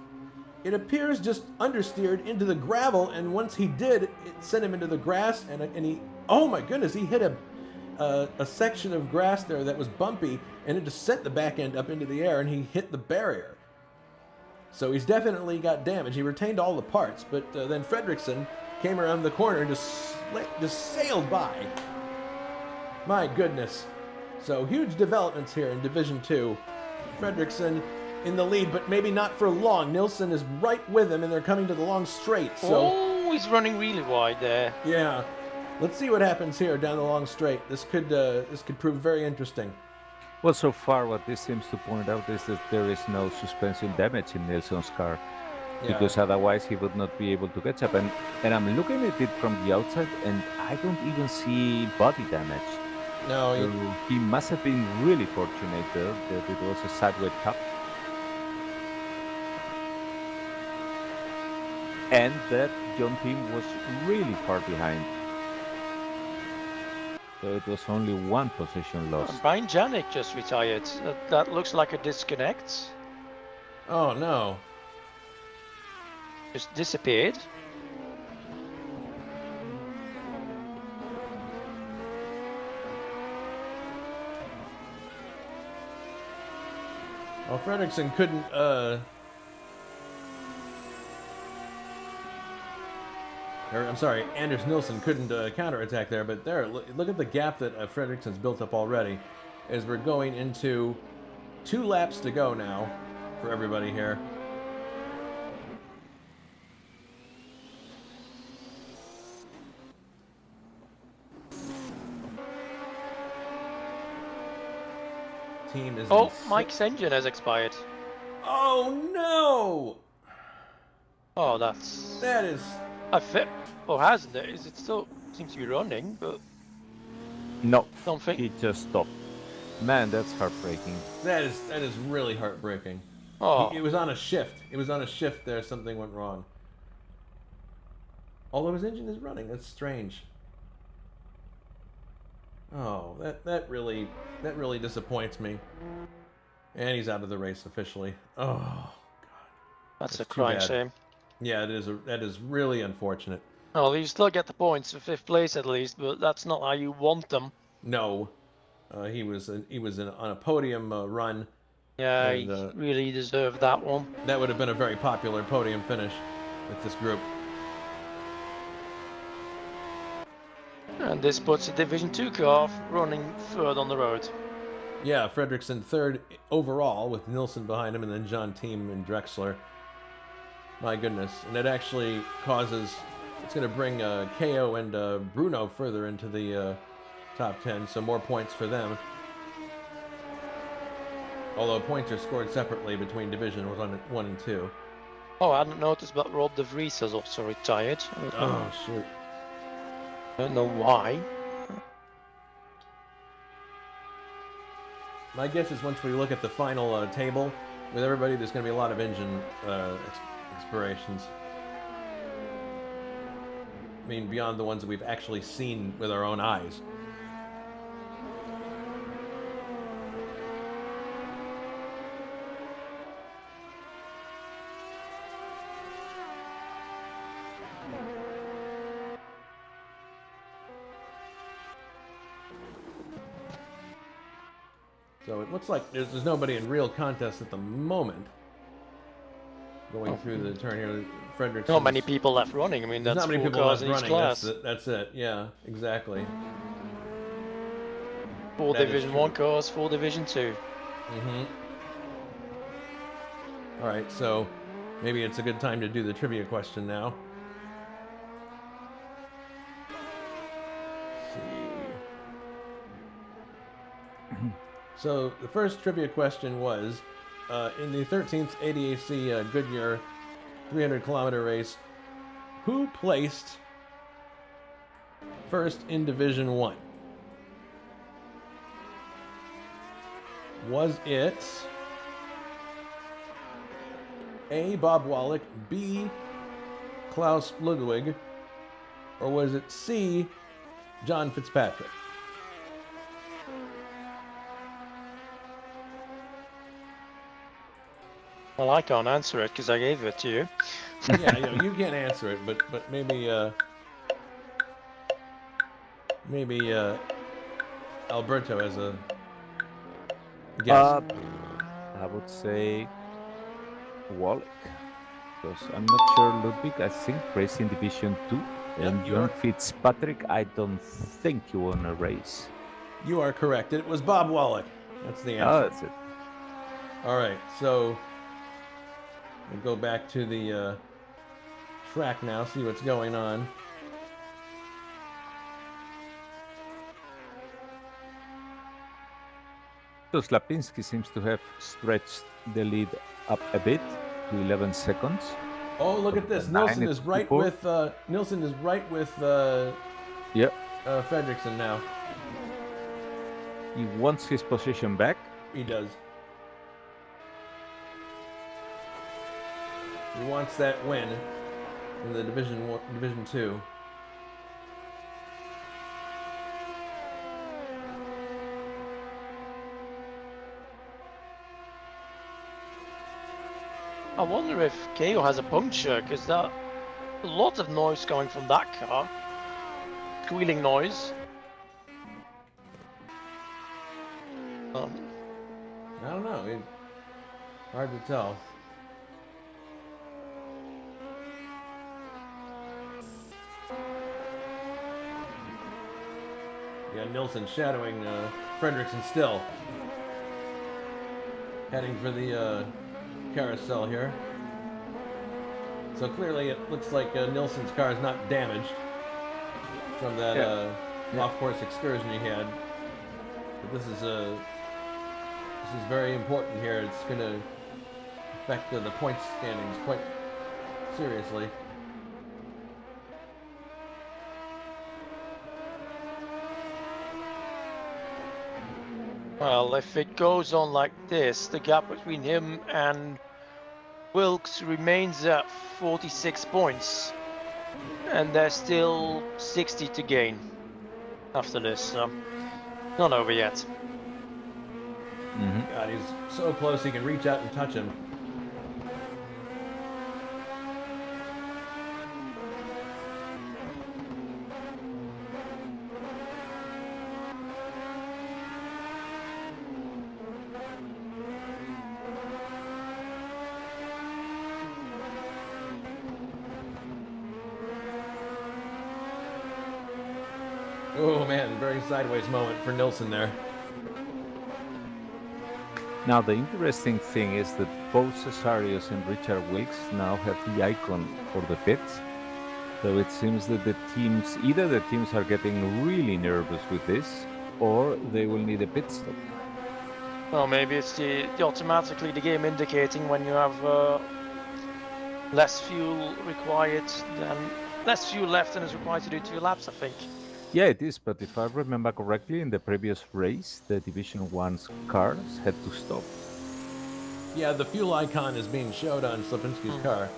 Speaker 1: it appears, just understeered into the gravel, and once he did, it sent him into the grass, and he, oh my goodness, he hit a section of grass there that was bumpy, and it just sent the back end up into the air, and he hit the barrier. So he's definitely got damage. He retained all the parts, but then Fredriksson came around the corner and just sailed by. My goodness. So huge developments here in Division 2. Fredriksson in the lead, but maybe not for long. Nilsson is right with him, and they're coming to the long straight. So,
Speaker 3: oh, he's running really wide there.
Speaker 1: Yeah. Let's see what happens here down the long straight. This could prove very interesting.
Speaker 2: well, so far what this seems to point out is that there is no suspension damage in Nilsson's car.
Speaker 1: Yeah.
Speaker 2: Because otherwise he would not be able to catch up. And I'm looking at it from the outside, and I don't even see body damage.
Speaker 1: No,
Speaker 2: So he must have been really fortunate there that it was a sideways cut. And that John Team was really far behind. So it was only 1 position lost.
Speaker 3: Brian Janik just retired. That looks like a disconnect.
Speaker 1: Oh no.
Speaker 3: Just disappeared.
Speaker 1: Well, Fredriksson couldn't, I'm sorry, Anders Nilsson couldn't counterattack there, but there, look at the gap that Fredriksson's built up already, as we're going into 2 laps to go now for everybody here. Team is
Speaker 3: Oh, Mike's engine has expired.
Speaker 1: Oh no!
Speaker 3: Oh, that's...
Speaker 1: That is...
Speaker 3: I fit. Or hasn't it? Is it still... Seems to be running, but...
Speaker 2: No,
Speaker 3: Don't think...
Speaker 2: he just stopped. Man, that's heartbreaking.
Speaker 1: That is really heartbreaking.
Speaker 3: Oh,
Speaker 1: It was on a shift. It was on a shift there. Something went wrong. Although his engine is running. That's strange. Oh, that really disappoints me. And he's out of the race officially. Oh, God.
Speaker 3: that's a
Speaker 1: too
Speaker 3: crying
Speaker 1: bad.
Speaker 3: shame.
Speaker 1: Yeah, that is really unfortunate.
Speaker 3: Well, you still get the points for 5th place at least, but that's not how you want them.
Speaker 1: No, he was on a podium run.
Speaker 3: Yeah,
Speaker 1: And,
Speaker 3: he really deserved that one.
Speaker 1: That would have been a very popular podium finish with this group.
Speaker 3: And this puts the Division 2 car running third on the road.
Speaker 1: Yeah, Fredrickson third overall with Nilsson behind him, and then John Thiem and Drexler. My goodness. And it actually causes... It's going to bring KO and Bruno further into the top 10, so more points for them. Although points are scored separately between Division 1 and 2.
Speaker 3: Oh, I hadn't noticed, but Rob de Vries has also retired.
Speaker 1: Oh, shoot.
Speaker 3: I don't know why.
Speaker 1: My guess is once we look at the final table, with everybody, there's going to be a lot of engine expirations. I mean, beyond the ones that we've actually seen with our own eyes. So it looks like there's nobody in real contest at the moment. Going through the turn here, Frederickson.
Speaker 3: Not many people left running. I mean, that's
Speaker 1: not many
Speaker 3: four
Speaker 1: people
Speaker 3: cars
Speaker 1: left
Speaker 3: in each
Speaker 1: running.
Speaker 3: class.
Speaker 1: That's it. Yeah, exactly.
Speaker 3: Four
Speaker 1: That is
Speaker 3: Division
Speaker 1: true.
Speaker 3: 1 cars, 4 Division 2.
Speaker 1: Mm-hmm. All right, so maybe it's a good time to do the trivia question now. Let's see. So the first trivia question was, in the 13th ADAC Goodyear 300-kilometer race, who placed first in Division 1? Was it A. Bob Wallach, B. Klaus Ludwig, or was it C. John Fitzpatrick?
Speaker 3: Well, I can't answer it because I gave it to you.
Speaker 1: Yeah, you can't answer it, but maybe Alberto has a guess.
Speaker 2: I would say Wallach, because I'm not sure Ludwig. I think raced in Division 2, and
Speaker 1: you
Speaker 2: John
Speaker 1: are-
Speaker 2: Fitzpatrick. I don't think he won a race.
Speaker 1: You are correct. It was Bob Wallach. That's the
Speaker 2: Oh,
Speaker 1: answer.
Speaker 2: that's it.
Speaker 1: All right, so we'll go back to the track now, see what's going on.
Speaker 2: So Slapinski seems to have stretched the lead up a bit to 11 seconds.
Speaker 1: Oh, look at this!
Speaker 2: Nine
Speaker 1: Nilsson
Speaker 2: at
Speaker 1: is right
Speaker 2: 54.
Speaker 1: with
Speaker 2: Yep.
Speaker 1: Fredrickson now.
Speaker 2: He wants his position back.
Speaker 1: He does. He wants that win in the Division 2.
Speaker 3: I wonder if KO has a puncture because that a lot of noise coming from that car. Squealing noise.
Speaker 1: I don't know. Hard to tell. Yeah, Nilsson shadowing Fredrickson still. Heading for the carousel here. So clearly it looks like Nilsson's car is not damaged from that off-course excursion he had. But this is very important here. It's going to affect the points standings quite seriously.
Speaker 3: Well, if it goes on like this, the gap between him and Wilkes remains at 46 points. And there's still 60 to gain after this, so not over yet.
Speaker 1: God, he's so close he can reach out and touch him. Oh man, very sideways moment for Nilsson there.
Speaker 2: Now, the interesting thing is that both Cesarius and Richard Wilkes now have the icon for the pits. So it seems that either the teams are getting really nervous with this, or they will need a pit stop.
Speaker 3: Well, maybe it's the automatically the game indicating when you have less fuel left than is required to do 2 laps, I think.
Speaker 2: Yeah, it is, but if I remember correctly, in the previous race, the Division 1's cars had to stop.
Speaker 1: Yeah, the fuel icon is being showed on Slipinski's car.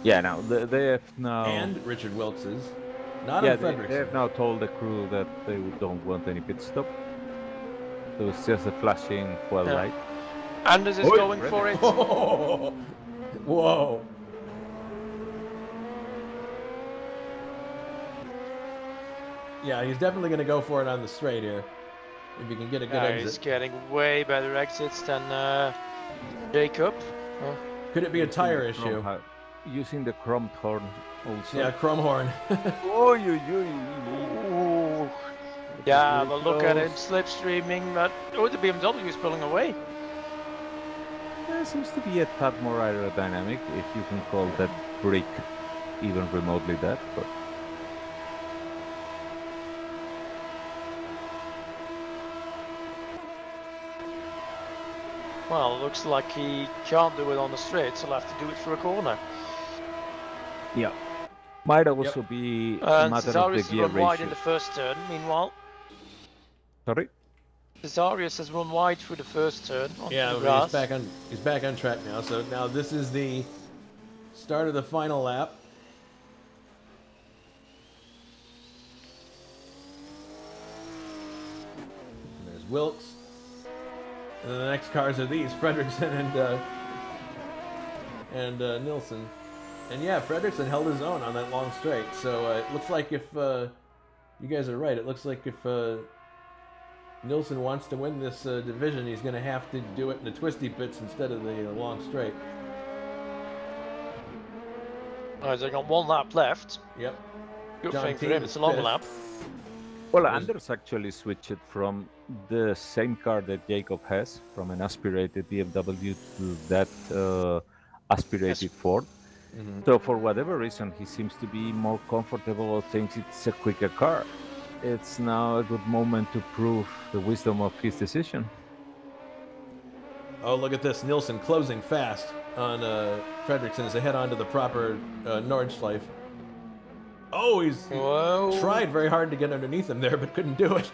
Speaker 2: Yeah, now they have now...
Speaker 1: And Richard Wilkes's. Not
Speaker 2: yeah,
Speaker 1: on Frederickson.
Speaker 2: They have now told the crew that they don't want any pit stop. So it's just a flashing fuel light.
Speaker 3: Anders is going for it.
Speaker 1: Whoa. Yeah, he's definitely going to go for it on the straight here. If he can get a good exit.
Speaker 3: He's getting way better exits than Jacob.
Speaker 1: Could it be a tire issue?
Speaker 2: Using the chrome horn also.
Speaker 1: Yeah, chrome horn.
Speaker 3: Ooh. Yeah, but look at him slipstreaming. The BMW is pulling away.
Speaker 2: There seems to be a tad more aerodynamic, if you can call that brake even remotely that. But
Speaker 3: well, looks like he can't do it on the straight, so he'll have to do it through a corner.
Speaker 2: yeah, might also be a matter of the
Speaker 3: Cesarius
Speaker 2: gear
Speaker 3: has run wide
Speaker 2: ratio.
Speaker 3: in the first turn. Meanwhile,
Speaker 2: Sorry?
Speaker 3: Cesarius has run wide through the first turn.
Speaker 1: Yeah, he's back on track now. So now this is the start of the final lap. And there's Wilkes. And then the next cars are these, Fredrickson and Nilsson. And yeah, Fredrickson held his own on that long straight. So it looks like if you guys are right, it looks like if Nilsson wants to win this division, he's going to have to do it in the twisty pits instead of the long straight.
Speaker 3: Alright, so they got 1 lap left.
Speaker 1: Yep.
Speaker 3: Good
Speaker 1: John
Speaker 3: thing for
Speaker 1: Team
Speaker 3: him,
Speaker 1: is
Speaker 3: it's a long
Speaker 1: fifth.
Speaker 3: lap.
Speaker 2: Well, Anders actually switched from the same car that Jacob has, from an aspirated BMW to that aspirated Ford.
Speaker 1: Mm-hmm.
Speaker 2: So for whatever reason, he seems to be more comfortable or thinks it's a quicker car. It's now a good moment to prove the wisdom of his decision.
Speaker 1: Oh, look at this. Nilsson closing fast on Fredrickson as they head on to the proper Nordschleife. Oh, he's tried very hard to get underneath him there, but couldn't do it.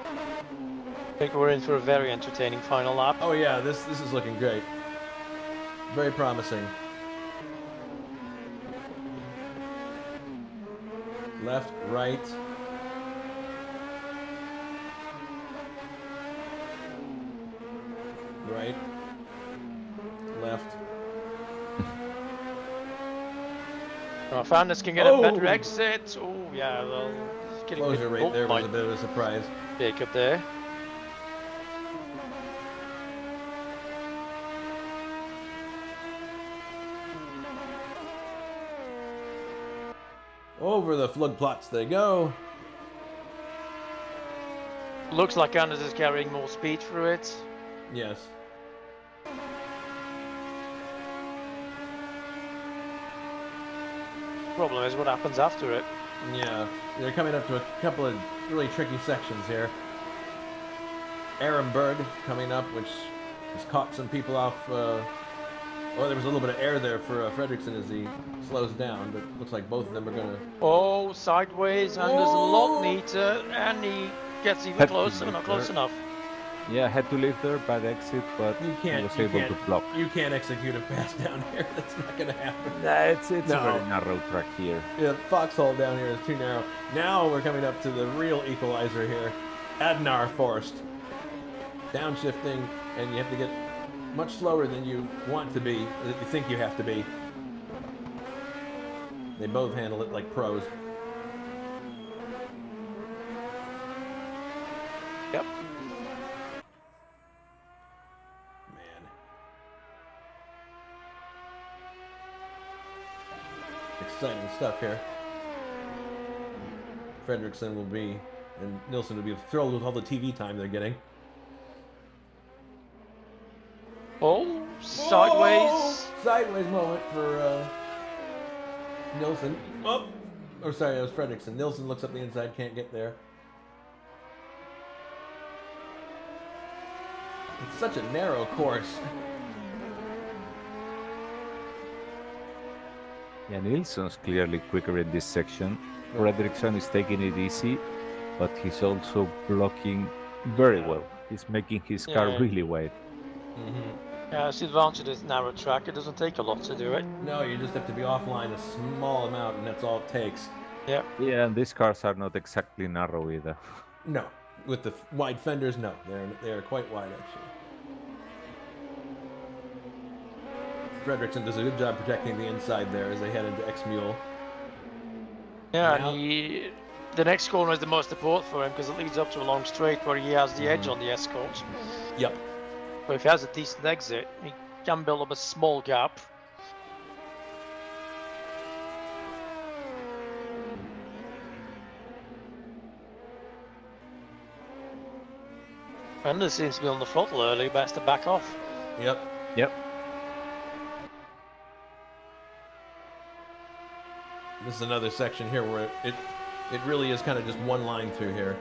Speaker 3: I think we're in for a very entertaining final lap.
Speaker 1: Oh yeah, this is looking great. Very promising. Left, right. Right. Left.
Speaker 3: Oh, Fanders can get a better exit. Oh, yeah, well, he's getting
Speaker 1: Closure rate there was
Speaker 3: by
Speaker 1: a bit of a surprise.
Speaker 3: Jacob there.
Speaker 1: Over the Flugplatz they go.
Speaker 3: Looks like Anders is carrying more speed through it.
Speaker 1: Yes.
Speaker 3: Problem is what happens after it.
Speaker 1: Yeah, they're coming up to a couple of really tricky sections here. Ehrenberg coming up, which has caught some people off. Well, there was a little bit of air there for Fredrickson as he slows down, but looks like both of them are going to...
Speaker 3: Oh, sideways, Anders a lot neater, and he gets even closer, not close enough.
Speaker 2: Yeah, had to leave there, bad exit, but he was able to block.
Speaker 1: You can't execute a pass down here. That's not going to happen.
Speaker 2: Nah, it's a very narrow track here.
Speaker 1: Yeah, foxhole down here is too narrow. Now we're coming up to the real equalizer here. Adnar Forest. Downshifting, and you have to get much slower than you want to be, that you think you have to be. They both handle it like pros.
Speaker 3: Yep.
Speaker 1: Man. Exciting stuff here. Fredrickson will be and Nilsson would be thrilled with all the TV time they're getting.
Speaker 3: Oh, sideways.
Speaker 1: Oh, sideways moment for Nilsson. Oh, or sorry, it was Fredriksson. Nilsson looks up the inside, can't get there. It's such a narrow course.
Speaker 2: Yeah, Nilsson's clearly quicker in this section. Fredriksson is taking it easy, but he's also blocking very well. He's making his car really wide.
Speaker 3: Yeah, it's the advantage of this narrow track. It doesn't take a lot to do it.
Speaker 1: No, you just have to be offline a small amount, and that's all it takes.
Speaker 3: Yeah.
Speaker 2: Yeah, and these cars are not exactly narrow either.
Speaker 1: No, with the wide fenders, no, they're quite wide actually. Fredriksson does a good job protecting the inside there as they head into X-Mule.
Speaker 3: Yeah,
Speaker 1: Now-
Speaker 3: and the next corner is the most important for him because it leads up to a long straight where he has the edge on the Escort.
Speaker 1: Yep.
Speaker 3: But if he has a decent exit, he can build up a small gap. Rennen seems to be on the throttle early, best to back off.
Speaker 1: Yep.
Speaker 2: Yep.
Speaker 1: This is another section here where it really is kind of just one line through here.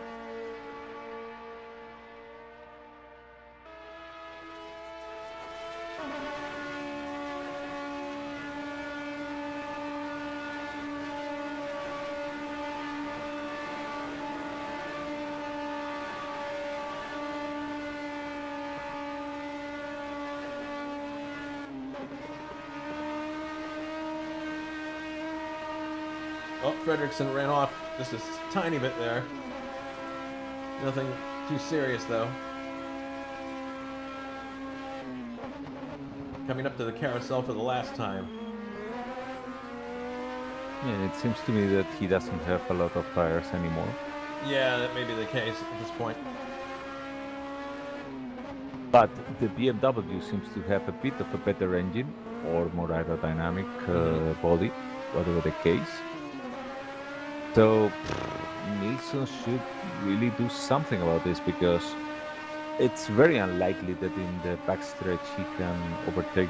Speaker 1: Oh, Fredriksson ran off just a tiny bit there. Nothing too serious, though. Coming up to the carousel for the last time.
Speaker 2: Yeah, it seems to me that he doesn't have a lot of tires anymore.
Speaker 1: Yeah, that may be the case at this point.
Speaker 2: But the BMW seems to have a bit of a better engine or more aerodynamic body, whatever the case. So Nilsson should really do something about this because it's very unlikely that in the backstretch he can overtake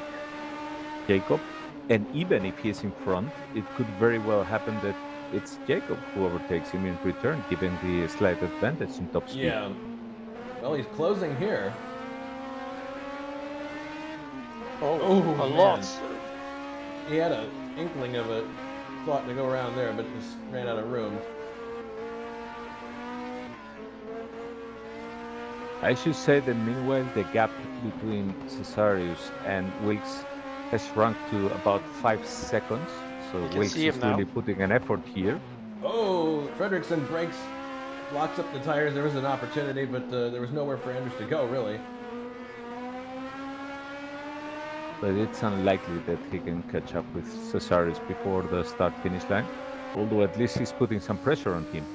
Speaker 2: Jacob. And even if he's in front, it could very well happen that it's Jacob who overtakes him in return, given the slight advantage in top speed.
Speaker 1: Yeah. Well, he's closing here.
Speaker 3: Oh, a lot.
Speaker 1: He had an inkling of a thought to go around there, but just ran out of room.
Speaker 2: I should say that meanwhile the gap between Cesarius and Wilkes has shrunk to about 5 seconds. So Wilkes is really putting an effort here.
Speaker 1: Oh, Fredriksson brakes, locks up the tires. There was an opportunity, but there was nowhere for Anders to go, really.
Speaker 2: But it's unlikely that he can catch up with Cesarius before the start-finish line. Although at least he's putting some pressure on him.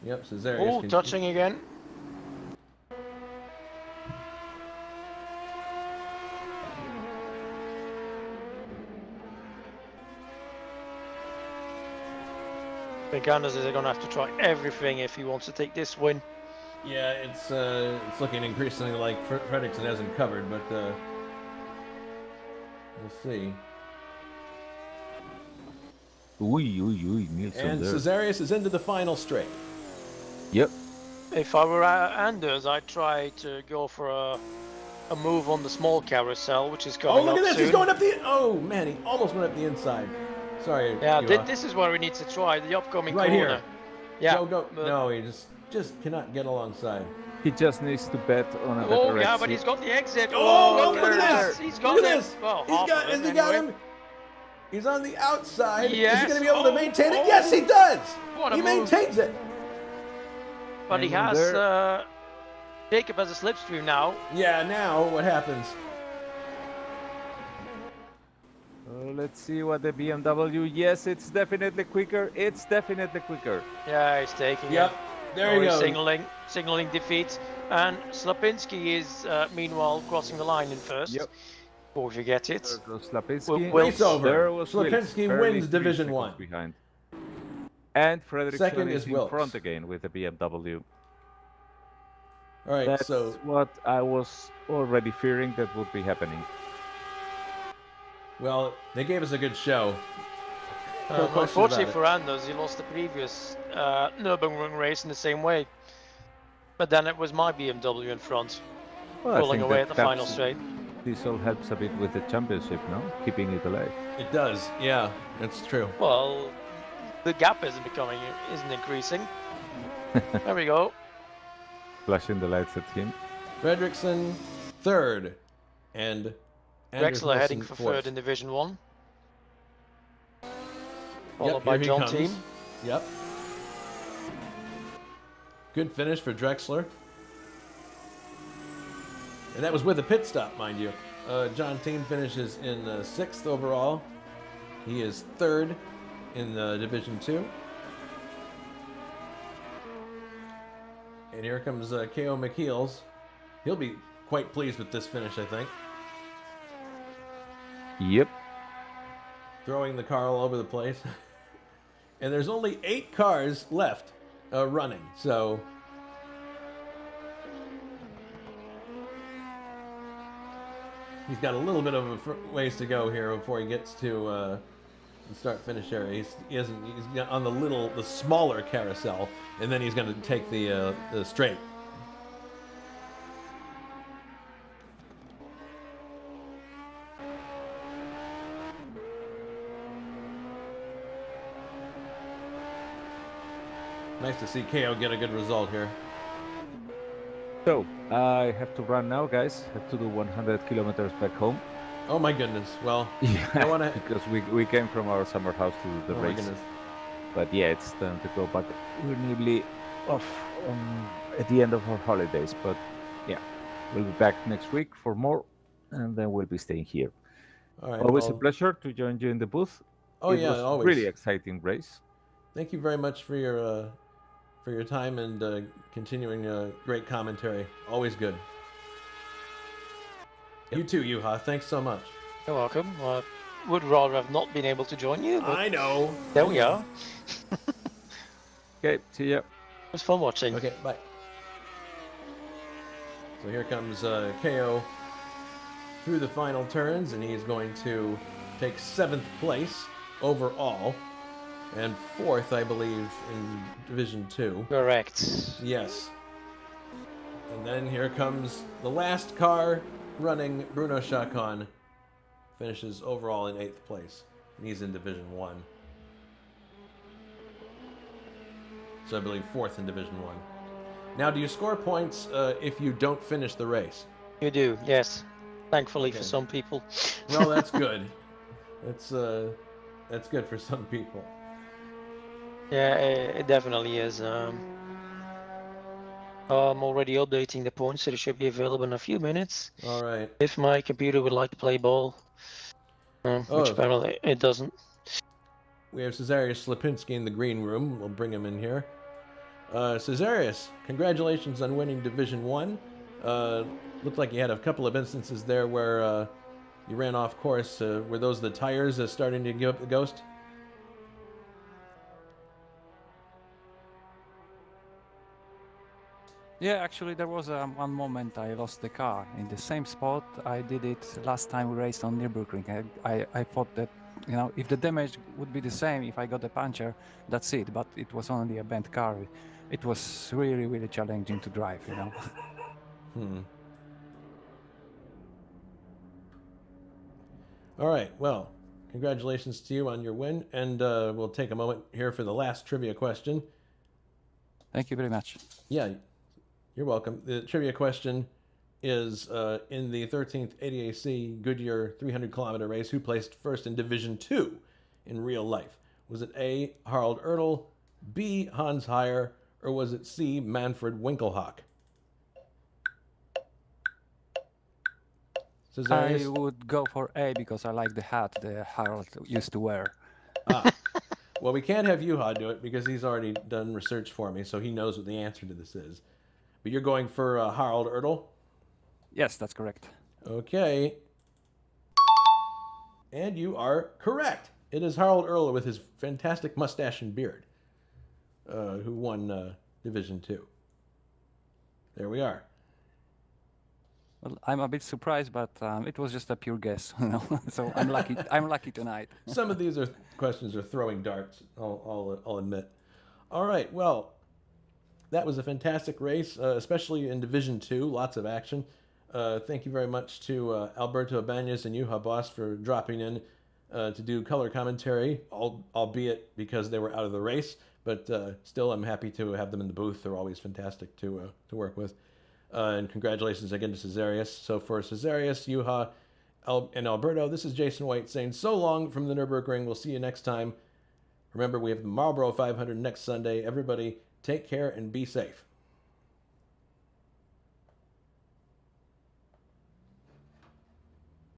Speaker 1: Yep, Cesarius.
Speaker 3: Oh, touching again. I think Anders is going to have to try everything if he wants to take this win.
Speaker 1: Yeah, it's looking increasingly like Fredriksson hasn't covered, but we'll see.
Speaker 2: Nilsson
Speaker 1: And
Speaker 2: there.
Speaker 1: Cesarius is into the final straight.
Speaker 2: Yep.
Speaker 3: If I were Anders, I'd try to go for a move on the small carousel, which is coming
Speaker 1: Oh, look
Speaker 3: up
Speaker 1: at this!
Speaker 3: soon.
Speaker 1: He's going up the. Oh man, he almost went up the inside. Sorry.
Speaker 3: Yeah,
Speaker 1: Juha.
Speaker 3: this is where we need to try the upcoming
Speaker 1: Right
Speaker 3: corner.
Speaker 1: here.
Speaker 3: Yeah.
Speaker 1: Go. No, he just cannot get alongside.
Speaker 2: He just needs to bet on a better
Speaker 3: Oh yeah,
Speaker 2: exit.
Speaker 3: but he's got the exit.
Speaker 1: Oh,
Speaker 3: look
Speaker 1: look at this!
Speaker 3: He's got
Speaker 1: Look at
Speaker 3: it.
Speaker 1: this!
Speaker 3: Well,
Speaker 1: He's
Speaker 3: half
Speaker 1: got.
Speaker 3: of
Speaker 1: Has
Speaker 3: it
Speaker 1: he got
Speaker 3: anyway.
Speaker 1: him? He's on the outside. Is
Speaker 3: Yes.
Speaker 1: he going to be able to maintain it?
Speaker 3: Oh,
Speaker 1: Yes, he does.
Speaker 3: What a
Speaker 1: He
Speaker 3: move.
Speaker 1: maintains it.
Speaker 3: But he
Speaker 2: And
Speaker 3: has Jacob has a slipstream now.
Speaker 1: Yeah. Now what happens?
Speaker 2: Let's see what the BMW. Yes, it's definitely quicker. It's definitely quicker.
Speaker 3: Yeah, he's taking
Speaker 1: Yep.
Speaker 3: it.
Speaker 1: There you
Speaker 3: He's
Speaker 1: go.
Speaker 3: signaling defeat. And Slapinski is meanwhile crossing the line in first.
Speaker 2: Yep.
Speaker 3: Or if you get it.
Speaker 2: There goes Slapinski.
Speaker 1: Race over.
Speaker 2: There was
Speaker 1: Slapinski
Speaker 2: Wills,
Speaker 1: wins
Speaker 2: barely 3
Speaker 1: Division
Speaker 2: seconds
Speaker 1: 1.
Speaker 2: behind. And Fredriksson
Speaker 1: Second
Speaker 2: is
Speaker 1: is
Speaker 2: in
Speaker 1: Wilkes.
Speaker 2: front again with the BMW.
Speaker 1: All right,
Speaker 2: That's
Speaker 1: so
Speaker 2: what I was already fearing that would be happening.
Speaker 1: well, they gave us a good show. No question
Speaker 3: Unfortunately
Speaker 1: about
Speaker 3: for Anders, he lost the previous Nürburgring race in the same way. But then it was my BMW in front,
Speaker 2: Well, I
Speaker 3: pulling
Speaker 2: think
Speaker 3: away
Speaker 2: that
Speaker 3: at the final
Speaker 2: helps-
Speaker 3: straight.
Speaker 2: This all helps a bit with the championship, no? Keeping it alive.
Speaker 1: It does, yeah, that's true.
Speaker 3: Well, the gap isn't increasing. There we go.
Speaker 2: Flashing the lights at him.
Speaker 1: Fredriksson third, and Anders
Speaker 3: Drexler heading
Speaker 1: Nielsen
Speaker 3: for
Speaker 1: fourth.
Speaker 3: third in Division 1.
Speaker 1: Yep,
Speaker 3: Followed by
Speaker 1: here he
Speaker 3: John
Speaker 1: comes.
Speaker 3: Team.
Speaker 1: Yep. Good finish for Drexler. And that was with a pit stop, mind you. John Team finishes in 6th overall. He is 3rd in Division 2. And here comes K.O. McKeels. He'll be quite pleased with this finish, I think.
Speaker 2: Yep.
Speaker 1: Throwing the car all over the place. And there's only 8 cars left running, so... He's got a little bit of a ways to go here before he gets to the start-finish area. He's on the smaller carousel, and then he's going to take the straight. Nice to see KO get a good result here.
Speaker 2: So, I have to run now, guys. Have to do 100 kilometers back home.
Speaker 1: Oh my goodness. Well,
Speaker 2: Yeah,
Speaker 1: I want to...
Speaker 2: because we came from our summer house to do the
Speaker 1: Oh my
Speaker 2: race.
Speaker 1: goodness.
Speaker 2: But yeah, it's time to go back. We're nearly off at the end of our holidays. But yeah, we'll be back next week for more. And then we'll be staying here.
Speaker 1: All right,
Speaker 2: Always a
Speaker 1: well,
Speaker 2: pleasure to join you in the booth.
Speaker 1: Oh
Speaker 2: It
Speaker 1: yeah,
Speaker 2: was
Speaker 1: always.
Speaker 2: really exciting race.
Speaker 1: Thank you very much for your time and continuing great commentary. Always good. You too, Juha. Thanks so much.
Speaker 3: You're welcome. I would rather have not been able to join you, but
Speaker 1: I know.
Speaker 3: there we are.
Speaker 2: Okay, see ya.
Speaker 3: It was fun watching.
Speaker 1: Okay, bye. So here comes KO through the final turns, and he's going to take 7th place overall, and 4th, I believe, in Division 2.
Speaker 3: Correct.
Speaker 1: Yes. And then here comes the last car running, Bruno Chacon. Finishes overall in 8th place, and he's in Division 1. So I believe 4th in Division 1. Now, do you score points if you don't finish the race?
Speaker 3: You do, yes. Thankfully
Speaker 1: Okay.
Speaker 3: for some people.
Speaker 1: Well, that's good. That's good for some people.
Speaker 3: Yeah, it definitely is. I'm already updating the points, so they should be available in a few minutes.
Speaker 1: All right.
Speaker 3: If my computer would like to play ball, which apparently it doesn't.
Speaker 1: We have Cesarius Slapinski in the green room. We'll bring him in here. Cesarius, congratulations on winning Division 1. Looked like you had a couple of instances there where you ran off course. Were those the tires starting to give up the ghost?
Speaker 4: Yeah, actually there was one moment I lost the car in the same spot. I did it last time we raced on Nürburgring. I thought that, you know, if the damage would be the same, if I got a puncture, that's it. But it was only a bent car. It was really, really challenging to drive, you know.
Speaker 1: All right. Well, congratulations to you on your win. And we'll take a moment here for the last trivia question.
Speaker 4: Thank you very much.
Speaker 1: Yeah, you're welcome. The trivia question is in the 13th ADAC Goodyear 300-kilometer race, who placed first in Division 2 in real life? Was it A, Harald Ertl, B, Hans Heyer, or was it C, Manfred Winkelhock?
Speaker 4: I
Speaker 1: Cesarius?
Speaker 4: would go for A because I like the hat the Harold used to wear.
Speaker 1: Well, we can't have Juha do it because he's already done research for me, so he knows what the answer to this is. But you're going for Harald Ertl?
Speaker 4: Yes, that's correct.
Speaker 1: Okay. And you are correct. It is Harold Earl with his fantastic mustache and beard who won Division 2. There we are.
Speaker 4: Well, I'm a bit surprised, but it was just a pure guess, you know. So I'm lucky. I'm lucky tonight.
Speaker 1: Some of these questions are throwing darts. I'll admit. All right. Well, that was a fantastic race, especially in Division 2. Lots of action. Thank you very much to Alberto Ibañez and Juha Boss for dropping in to do color commentary, albeit because they were out of the race. But still, I'm happy to have them in the booth. They're always fantastic to work with. And congratulations again to Cesarius. So for Cesarius, Juha, and Alberto, this is Jason White saying so long from the Nürburgring. We'll see you next time. Remember, we have the Marlboro 500 next Sunday. Everybody, take care and be safe.